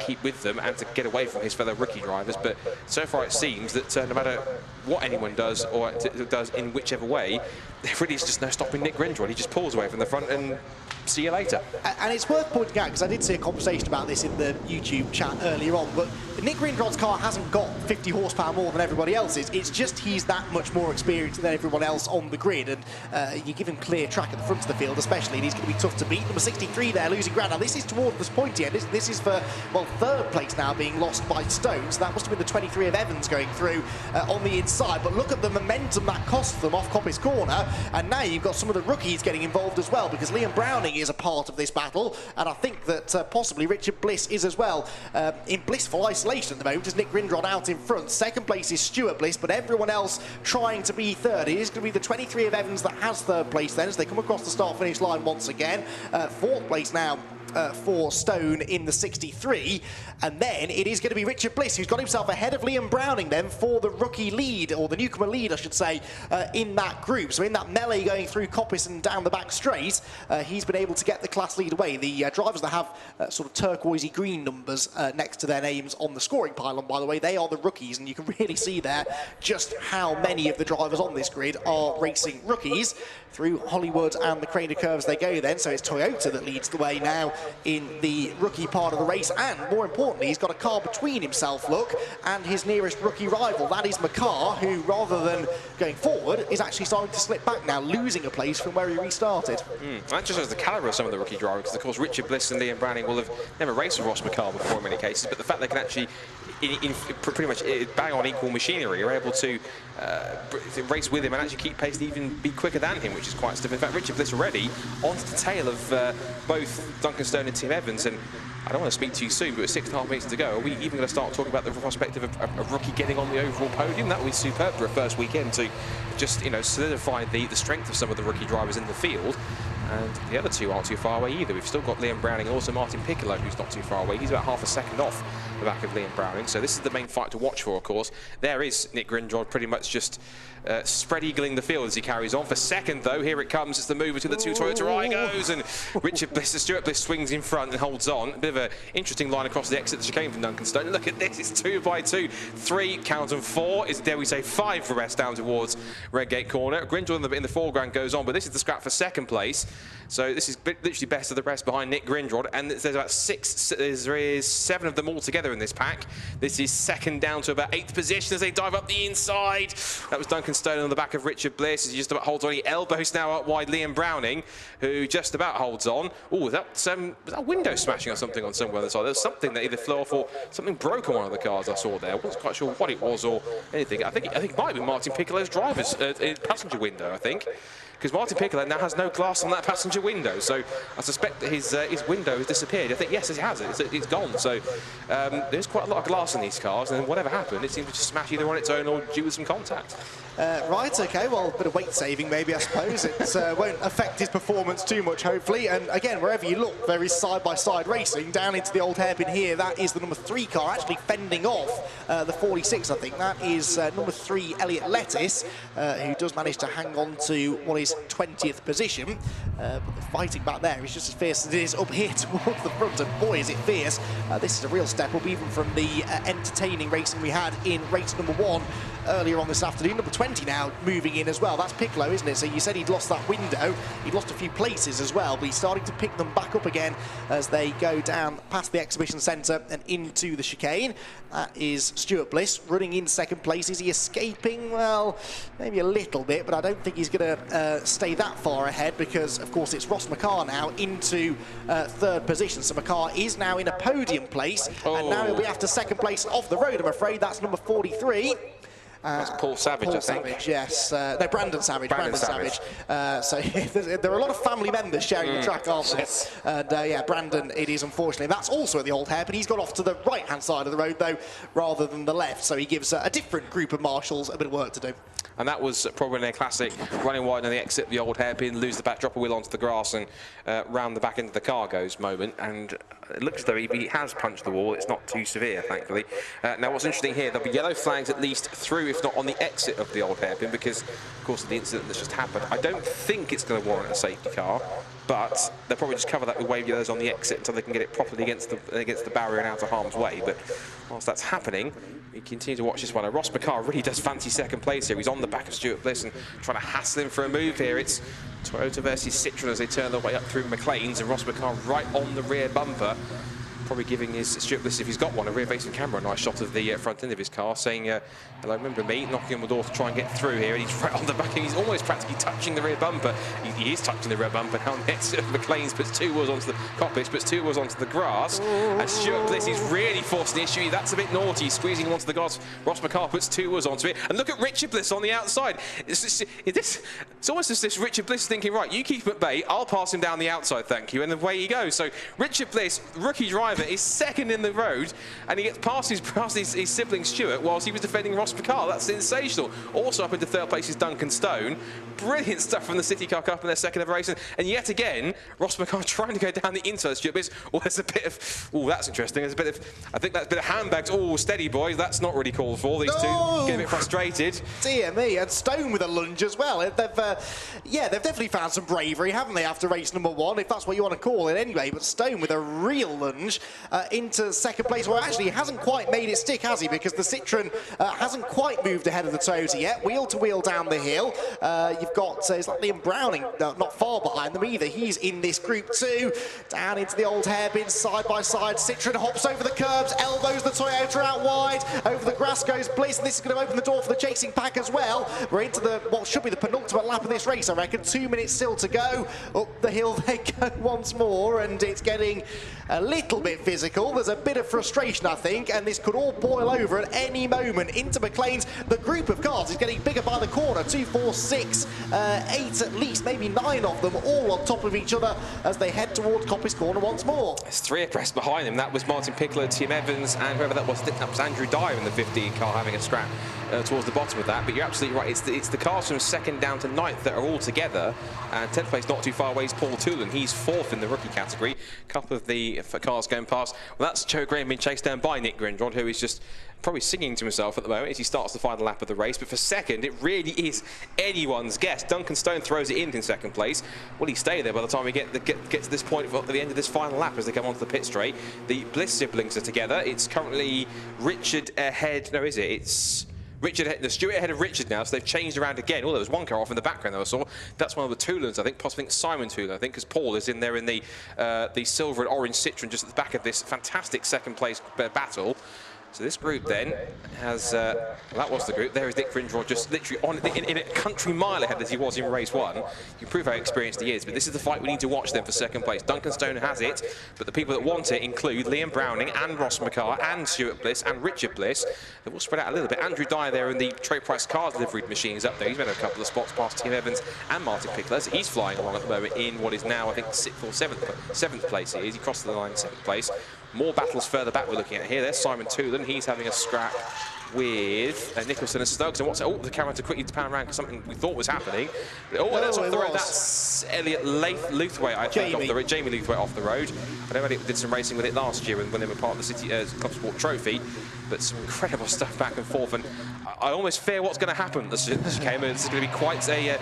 keep with them and to get away from his fellow rookie drivers. But so far it seems that no matter what anyone does, or does in whichever way, there really is just no stopping Nick Grindrod. He just pulls away from the front and see you later. And it's worth pointing out, because I did see a conversation about this in the YouTube chat earlier on, but Nick Grindrod's car hasn't got 50 horsepower more than everybody else's. It's just he's that much more experienced than everyone else on the grid, and you give him clear track at the front of the field especially, and he's going to be tough to beat. Number 63 there, losing ground. Now this is towards this pointy end. This is for, well, third place now being lost by Stone, so that must have been the 23 of Evans going through on the inside. But look at the momentum that cost them off Coppice Corner, and now you've got some of the rookies getting involved as well, because Liam Browning is a part of this battle, and I think that possibly Richard Bliss is as well. In blissful isolation at the moment is Nick Grindrod out in front. Second place is Stuart Bliss, but everyone else trying to be third. It is going to be the 23 of Evans that has third place then, as they come across the start-finish line once again. Fourth place now for Stone in the 63, and then it is going to be Richard Bliss, who's got himself ahead of Liam Browning then for the rookie lead, or the newcomer lead I should say, in that group. So in that melee going through Coppice and down the back straight, he's been able to get the class lead away. The drivers that have sort of turquoisey green numbers next to their names on the scoring pylon, by the way, they are the rookies, and you can really see there just how many of the drivers on this grid are racing rookies. Through Hollywood and the Craner curves they go then, so it's Toyota that leads the way now in the rookie part of the race, and more importantly, he's got a car between himself, look, and his nearest rookie rival. That is McCarr, who rather than going forward is actually starting to slip back now, losing a place from where he restarted. That just shows the calibre of some of the rookie drivers, because of course Richard Bliss and Liam Browning will have never raced with Ross McCarr before in many cases, but the fact they can actually in pretty much bang on equal machinery are able to race with him and actually keep pace and even be quicker than him, which is quite stiff. In fact, Richard Bliss already onto the tail of both Duncan Stone and Tim Evans, and I don't want to speak too soon, but with 6.5 minutes to go, are we even going to start talking about the prospect of a rookie getting on the overall podium? That would be superb for a first weekend to just, you know, solidify the strength of some of the rookie drivers in the field. And the other two aren't too far away either. We've still got Liam Browning and also Martin Piccolo, who's not too far away. He's about half a second off the back of Liam Browning. So this is the main fight to watch for, of course. There is Nick Grindrod pretty much just spread eagling the field as he carries on. For second, though, here it comes. It's the move between the two Toyota Aygos, and Richard Bliss, Stuart Bliss swings in front and holds on. A bit of an interesting line across the exit that chicane from Duncan Stone. Look at this, it's 2 by 2, 3, count them 4, is dare we say 5 for rest down towards Redgate Corner. Grindrod in the foreground goes on, but this is the scrap for second place. So this is literally best of the rest behind Nick Grindrod, and there's about 6, there is 7 of them all together in this pack. This is second down to about 8th position as they dive up the inside. That was Duncan Stone on the back of Richard Bliss, as he just about holds on. He elbows now up wide Liam Browning, who just about holds on. Oh, was that window smashing or something on somewhere on the side? There was something that either flew off or something broke on one of the cars I saw there. I wasn't quite sure what it was or anything. I think it might be Martin Piccolo's driver's passenger window, I think. Because Martin Piccolo now has no glass on that passenger window, so I suspect that his window has disappeared. I think, yes, it has. It's gone. So there's quite a lot of glass in these cars, and whatever happened, it seemed to just smash either on its own or due to some contact. Right, okay, well, a bit of weight saving maybe, I suppose. It won't affect his performance too much, hopefully. And again, wherever you look, there is side-by-side racing. Down into the old hairpin here, that is the number 3 car, actually fending off the 46, I think. That is number 3, Elliot Lettuce, who does manage to hang on to what is 20th position. But the fighting back there is just as fierce as it is up here towards the front, and boy, is it fierce. This is a real step up, even from the entertaining racing we had in race number 1 earlier on this afternoon. Number 20 now moving in as well. That's Piccolo, isn't it? So you said he'd lost that window. He'd lost a few places as well, but he's starting to pick them back up again as they go down past the exhibition centre and into the chicane. That is Stuart Bliss running in second place. Is he escaping? Well, maybe a little bit, but I don't think he's going to stay that far ahead, because, of course, it's Ross McCarr now into third position. So McCarr is now in a podium place, and now he'll be after second place off the road, I'm afraid. That's number 43. That's Paul Savage, I think. Savage, yes. No, Brandon Savage. Brandon Savage. So there are a lot of family members sharing the track, aren't there? And yeah, Brandon, it is, unfortunately. That's also at the old hairpin. He's gone off to the right-hand side of the road, though, rather than the left. So he gives a different group of marshals a bit of work to do. And that was probably their classic running wide on the exit of the old hairpin, lose the back, drop a wheel onto the grass, and round the back into the car goes moment. And it looks as though he has punched the wall. It's not too severe, thankfully. Now, what's interesting here, there'll be yellow flags at least through, if not on the exit of the old hairpin, because, of course, of the incident that's just happened. I don't think it's going to warrant a safety car, but they'll probably just cover that with wave yellows on the exit until they can get it properly against the barrier and out of harm's way. But whilst that's happening, we continue to watch this one. Ross McCarr really does fancy second place here. He's on the back of Stuart Bliss and trying to hassle him for a move here. It's Toyota versus Citroen as they turn their way up through McLean's, and Ross McCarr right on the rear bumper, probably giving his Stuart Bliss, if he's got one, a rear-facing camera, a nice shot of the front end of his car, saying, hello, remember me, knocking on the door to try and get through here, and he's right on the back, and he's almost practically touching the rear bumper. He is touching the rear bumper now. Next, McLean's puts 2 wheels onto the cockpit, puts 2 wheels onto the grass, and Stuart Bliss is really forcing the issue. That's a bit naughty. He's squeezing him onto the grass. Ross McCarr puts 2 wheels onto it, and look at Richard Bliss on the outside. It's almost as if Richard Bliss thinking, right, you keep him at bay, I'll pass him down the outside, thank you, and away he goes. So Richard Bliss, rookie driver, is second in the road, and he gets past his sibling Stuart whilst he was defending Ross McCarr. That's sensational. Also up into third place is Duncan Stone. Brilliant stuff from the CityCar Cup in their second ever race, and yet again Ross McCarr trying to go down the inside of Stuart Bliss. Oh, there's a bit of, oh, that's interesting. There's a bit of, I think that's a bit of handbags. Oh, steady boys, that's not really called for. These two get a bit frustrated. Dear me, and Stone with a lunge as well. They've definitely found some bravery, haven't they, after race number 1, if that's what you want to call it anyway. But Stone with a real lunge into second place. Well, actually, he hasn't quite made it stick, has he? Because the Citroen hasn't quite moved ahead of the Toyota yet. Wheel to wheel down the hill. You've got, it's like Liam Browning, not far behind them either. He's in this group too. Down into the old hairpin, side by side. Citroen hops over the curbs, elbows the Toyota out wide. Over the grass goes Bliss, and this is going to open the door for the chasing pack as well. We're into the, what should be the penultimate lap of this race, I reckon. 2 minutes still to go. Up the hill they go once more, and it's getting a little bit physical. There's a bit of frustration, I think, and this could all boil over at any moment into McLean's. The group of cars is getting bigger by the corner. 2, 4, 6, 8 at least, maybe 9 of them, all on top of each other as they head towards Coppice Corner once more. There's 3 abreast behind them. That was Martin Piccolo, Tim Evans, and whoever that was, I think that was Andrew Dyer in the 15 car having a scrap towards the bottom of that. But you're absolutely right. It's the cars from 2nd down to 9th that are all together, and 10th place not too far away is Paul Toolan. He's 4th in the rookie category. A couple of the cars going past. Well, that's Joe Graham being chased down by Nick Grindrod, who is just probably singing to himself at the moment as he starts the final lap of the race. But for second, it really is anyone's guess. Duncan Stone throws it in 2nd place. Will he stay there by the time we get to this point at the end of this final lap as they come onto the pit straight? The Bliss siblings are together. It's currently Richard ahead. No, is it? It's Richard, the Stuart ahead of Richard now, so they've changed around again. Oh, there was one car off in the background that I saw. That's one of the Toolans, I think, possibly Simon Toolan, I think, because Paul is in there in the silver and orange Citroen just at the back of this fantastic 2nd place battle. So this group then has, that was the group. There is Nick Grindrod just literally on in a country mile ahead as he was in race 1. You can prove how experienced he is, but this is the fight we need to watch then for 2nd place. Duncan Stone has it, but the people that want it include Liam Browning and Ross McCarr and Stuart Bliss and Richard Bliss. They've all spread out a little bit. Andrew Dyer there in the Trade Price car delivery machine is up there. He's made a couple of spots past Tim Evans and Martin Piccolo. So he's flying along at the moment in what is now, I think, 6th or 7th place he is. He crossed the line 7th place. more battles further back we're looking at here. There's Simon Toolan. He's having a scrap with Nicholson and Stokes. And what's the camera to quickly pan around because something we thought was happening. That's off the road. That's Elliot Luthwaite, I think, off the road. Jamie Luthwaite off the road. I know Elliot did some racing with it last year when they were part of the City Club Sport Trophy. But some incredible stuff back and forth, and I almost fear what's going to happen this chicane. It's going to be quite a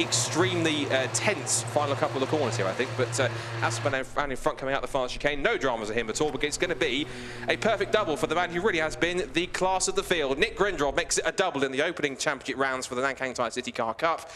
extremely tense final couple of corners here, I think. But Aspen in front coming out the final chicane, no dramas of him at all, but it's going to be a perfect double for the man who really has been the class of the field. Nick Grindrod makes it a double in the opening championship rounds for the Nankang Tyre CityCar Cup.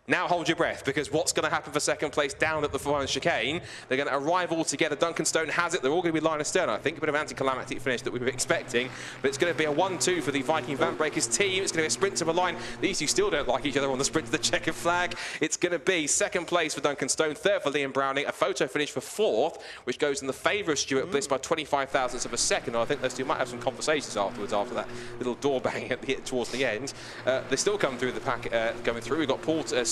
Now hold your breath, because what's going to happen for second place down at the final chicane? They're going to arrive all together. Duncan Stone has it. They're all going to be line astern, I think. A bit of anticlimactic finish that we were expecting. But it's going to be a 1-2 for the Viking Van Breakers team. It's going to be a sprint to the line. These two still don't like each other on the sprint to the checkered flag. It's going to be second place for Duncan Stone, third for Liam Browning, a photo finish for fourth, which goes in the favour of Stuart Bliss by 25 thousandths of a second. And I think those two might have some conversations afterwards, after that little door banging towards the end. They still come through the pack, going through. We've got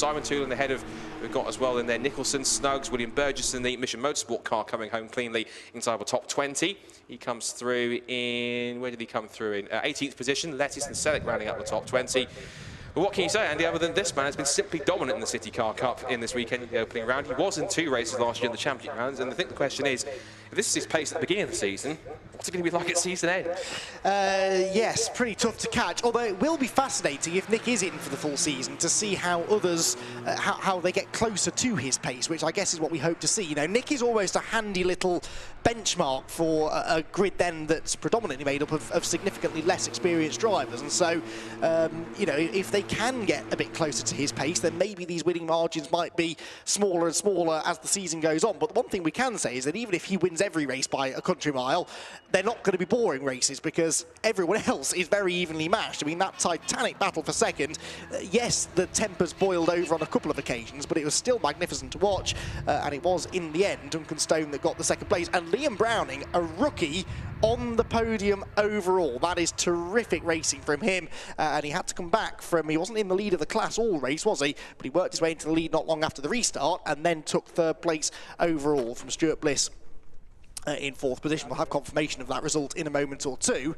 Simon Toolan ahead of, we've got as well in there Nicholson, Snuggs, William Burgess in the Mission Motorsport car coming home cleanly inside the top 20. He comes through in, where did he come through in? 18th position. Lettis and Selleck rounding up the top 20. But what can you say, Andy, other than this man has been simply dominant in the City Car Cup in this weekend in the opening round. He was in 2 races last year in the championship rounds, and I think the question is, if this is his pace at the beginning of the season, what's it going to be like at season end? Yes, pretty tough to catch, although it will be fascinating if Nick is in for the full season to see how others, how they get closer to his pace, which I guess is what we hope to see. You know, Nick is almost a handy little benchmark for a grid then that's predominantly made up of significantly less experienced drivers, and so, you know, if they can get a bit closer to his pace, then maybe these winning margins might be smaller and smaller as the season goes on. But the one thing we can say is that even if he wins every race by a country mile, they're not going to be boring races because everyone else is very evenly matched. I mean, that titanic battle for second, yes, the tempers boiled over on a couple of occasions, but it was still magnificent to watch, and it was, in the end, Duncan Stone that got the second place. And Liam Browning, a rookie, on the podium overall. That is terrific racing from him, and he had to come back from, he wasn't in the lead of the class all race, was he? But he worked his way into the lead not long after the restart, and then took third place overall from Stuart Bliss in fourth position. We'll have confirmation of that result in a moment or two.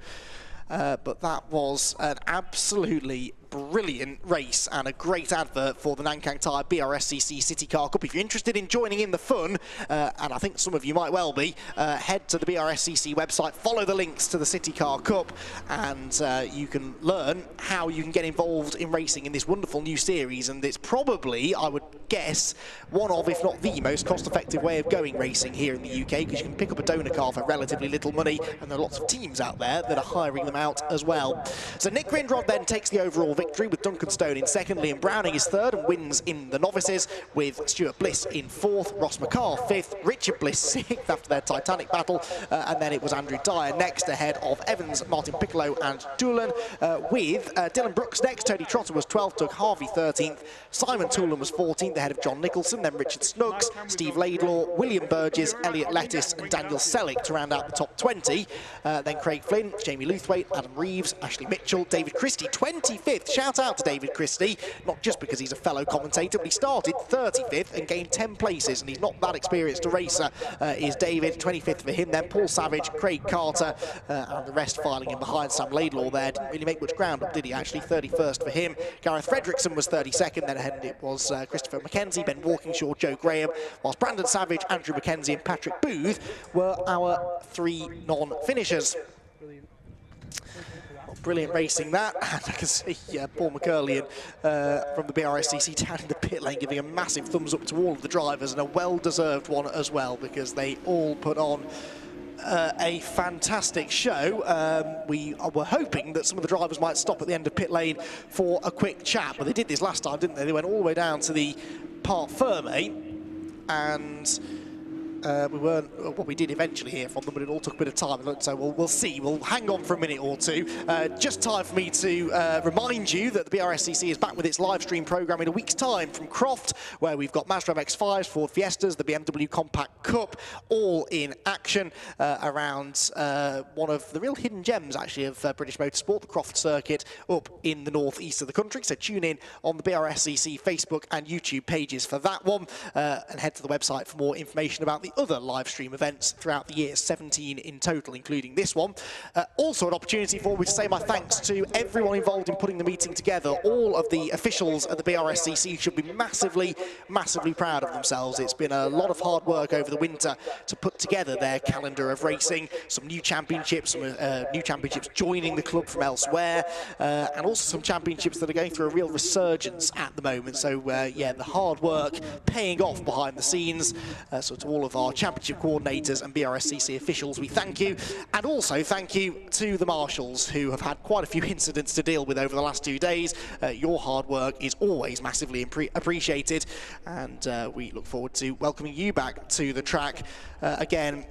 But that was an absolutely brilliant race and a great advert for the Nankang Tyre BRSCC CityCar Cup. If you're interested in joining in the fun, and I think some of you might well be, head to the BRSCC website, follow the links to the CityCar Cup, and you can learn how you can get involved in racing in this wonderful new series. And it's probably, I would guess, one of, if not the most cost-effective way of going racing here in the UK, because you can pick up a donor car for relatively little money, and there are lots of teams out there that are hiring them out as well. So Nick Grindrod then takes the overall victory with Duncan Stone in second. Liam Browning is third and wins in the novices, with Stuart Bliss in fourth, Ross McCarr fifth, Richard Bliss sixth after their titanic battle, and then it was Andrew Dyer next ahead of Evans, Martin Piccolo and Toolan, with Dylan Brooks next. Tony Trotter was 12th, Doug Harvey 13th, Simon Toolan was 14th ahead of John Nicholson, then Richard Snuggs, Steve Laidlaw, William Burgess, Elliot Lettis and Daniel Selleck to round out the top 20. Then Craig Flynn, Jamie Luthwaite, Adam Reeves, Ashley Mitchell, David Christie 25th. Shout out to David Christie, not just because he's a fellow commentator, but he started 35th and gained 10 places, and he's not that experienced a racer, is David. 25th for him, then Paul Savage, Craig Carter, and the rest filing in behind. Sam Laidlaw there didn't really make much ground up, did he, actually? 31st for him. Gareth Fredrickson was 32nd, then ahead it was Christopher McKenzie, Ben Walkingshaw, Joe Graham, whilst Brandon Savage, Andrew McKenzie and Patrick Booth were our 3 non-finishers. Brilliant racing that, and I can see Paul McCurley from the BRSCC down in the pit lane giving a massive thumbs up to all of the drivers, and a well-deserved one as well, because they all put on a fantastic show. We were hoping that some of the drivers might stop at the end of pit lane for a quick chat, but they did this last time, didn't they? They went all the way down to the Parc Ferme, and we did eventually hear from them, but it all took a bit of time, so we'll see. We'll hang on for a minute or two. Just time for me to remind you that the BRSCC is back with its live stream programme in a week's time from Croft, where we've got Mazda MX-5s, Ford Fiestas, the BMW Compact Cup, all in action around one of the real hidden gems, actually, of British motorsport, the Croft circuit, up in the northeast of the country. So tune in on the BRSCC Facebook and YouTube pages for that one, and head to the website for more information about the other live stream events throughout the year, 17 in total, including this one. Also an opportunity for me to say my thanks to everyone involved in putting the meeting together. All of the officials at the BRSCC should be massively, massively proud of themselves. It's been a lot of hard work over the winter to put together their calendar of racing, some new championships, joining the club from elsewhere, and also some championships that are going through a real resurgence at the moment. So yeah, the hard work paying off behind the scenes. So to all of our championship coordinators and BRSCC officials, we thank you. And also thank you to the marshals, who have had quite a few incidents to deal with over the last 2 days. Your hard work is always massively appreciated, and we look forward to welcoming you back to the track again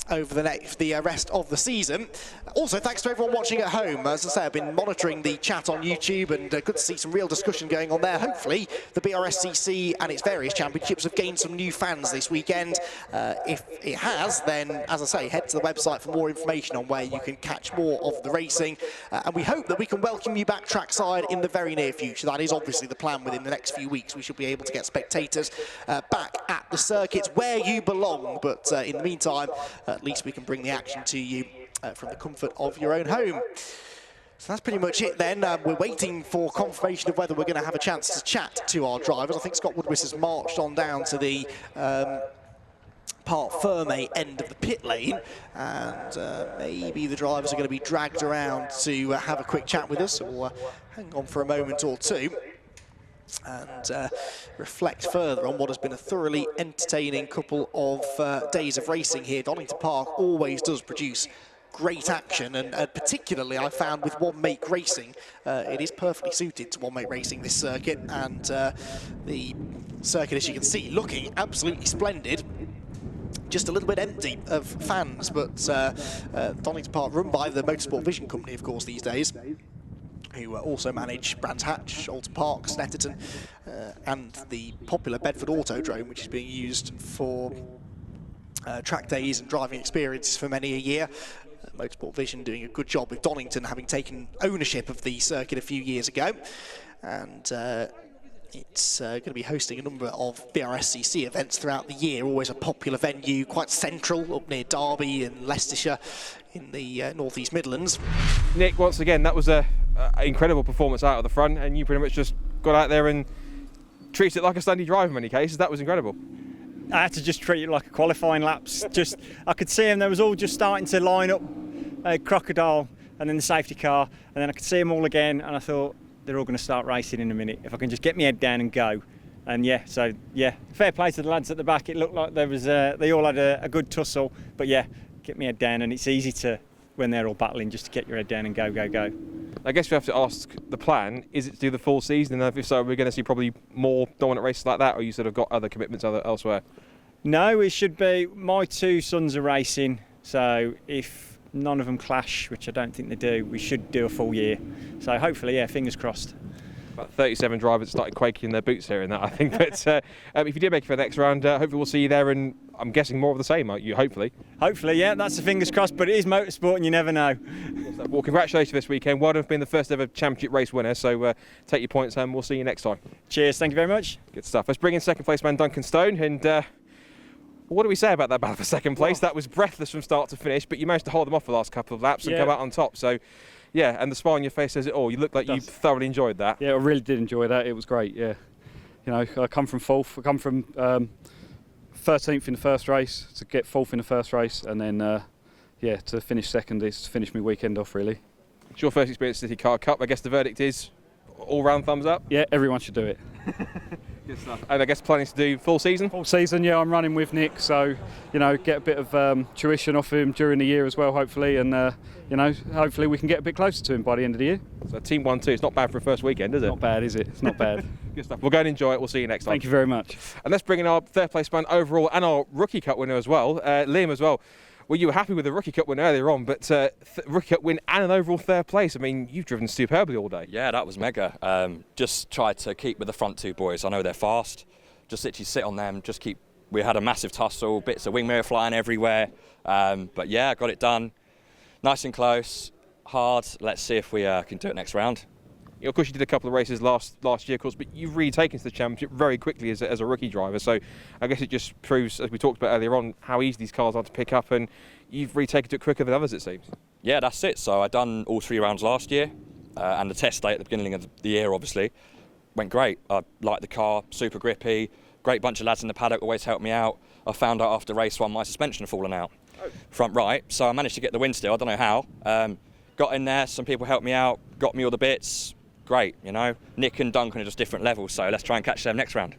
over the rest of the season. Also, thanks to everyone watching at home. As I say, I've been monitoring the chat on YouTube, and good to see some real discussion going on there. Hopefully, the BRSCC and its various championships have gained some new fans this weekend. If it has, then, as I say, head to the website for more information on where you can catch more of the racing. And we hope that we can welcome you back trackside in the very near future. That is obviously the plan. Within the next few weeks, we should be able to get spectators back at the circuits where you belong. But in the meantime, at least we can bring the action to you from the comfort of your own home. So that's pretty much it then. We're waiting for confirmation of whether we're going to have a chance to chat to our drivers. I think Scott Woodwiss has marched on down to the Parc Fermé end of the pit lane, and maybe the drivers are going to be dragged around to have a quick chat with us. So we'll hang on for a moment or two and reflect further on what has been a thoroughly entertaining couple of days of racing here. Donington Park always does produce great action, and particularly I found with one-make racing, it is perfectly suited to one-make racing, this circuit, and the circuit, as you can see, looking absolutely splendid. Just a little bit empty of fans, but Donington Park, run by the Motorsport Vision company, of course, these days, who also manage Brands Hatch, Alton Park, Snetterton, and the popular Bedford Autodrome, which is being used for track days and driving experiences for many a year. Motorsport Vision doing a good job with Donington, having taken ownership of the circuit a few years ago. And it's going to be hosting a number of BRSCC events throughout the year, always a popular venue, quite central, up near Derby and Leicestershire in the North East Midlands. Nick, once again, that was an incredible performance out of the front, and you pretty much just got out there and treated it like a standard drive in many cases. That was incredible. I had to just treat it like a qualifying laps. Just, I could see them, they was all just starting to line up, Crocodile and then the safety car, and then I could see them all again, and I thought, they're all going to start racing in a minute. If I can just get my head down and go. And yeah, so yeah, fair play to the lads at the back. It looked like there was they all had a good tussle, but yeah, get my head down, and it's easy to, when they're all battling, just to get your head down and go, go, go. I guess we have to ask the plan, is it to do the full season? And if so, we're going to see probably more dominant races like that, or you sort of got other commitments elsewhere? No, it should be, my two sons are racing, so if none of them clash, which I don't think they do, we should do a full year. So hopefully, yeah, fingers crossed. About 37 drivers started quaking in their boots here in that, I think. But if you do make it for the next round, hopefully we'll see you there, and I'm guessing more of the same, you hopefully. Hopefully, yeah, that's the fingers crossed, but it is motorsport and you never know. Well, congratulations this weekend. Well done for being the first ever championship race winner. So take your points home. We'll see you next time. Cheers, thank you very much. Good stuff. Let's bring in second place man Duncan Stone, and what do we say about that battle for second place? That was breathless from start to finish, but you managed to hold them off the last couple of laps and come out on top. So, yeah, and the smile on your face says it all. You look like you thoroughly enjoyed that. Yeah, I really did enjoy that. It was great, yeah. You know, I come from fourth. I come from 13th in the first race to get fourth in the first race, and then, yeah, to finish second is to finish my weekend off, really. It's your first experience at CityCar Cup. I guess the verdict is all-round thumbs up? Yeah, everyone should do it. Good stuff. And I guess planning to do full season? Full season, yeah. I'm running with Nick, so you know, get a bit of tuition off him during the year as well, hopefully, and you know, hopefully we can get a bit closer to him by the end of the year. So Team 1-2, it's not bad for a first weekend, is it? Not bad, is it? It's not bad. Good stuff. We'll go and enjoy it. We'll see you next time. Thank you very much. And let's bring in our third place man overall and our Rookie Cup winner as well, Liam as well. Well, you were happy with the Rookie Cup win earlier on, but Rookie Cup win and an overall third place. I mean, you've driven superbly all day. Yeah, that was mega. Just tried to keep with the front two boys. I know they're fast. Just literally sit on them. Just keep. We had a massive tussle, bits of wing mirror flying everywhere. But yeah, got it done. Nice and close, hard. Let's see if we can do it next round. of course, you did a couple of races last year, of course, but you've really taken to the championship very quickly as a rookie driver. So I guess it just proves, as we talked about earlier on, how easy these cars are to pick up, and you've really taken to it quicker than others, it seems. Yeah, that's it. So I done all 3 rounds last year, and the test day at the beginning of the year, obviously, went great. I liked the car, super grippy, great bunch of lads in the paddock, always helped me out. I found out after race 1 my suspension had fallen out, front right, so I managed to get the win still. I don't know how. Got in there, some people helped me out, got me all the bits. Great, you know. Nick and Duncan are just different levels, so let's try and catch them next round.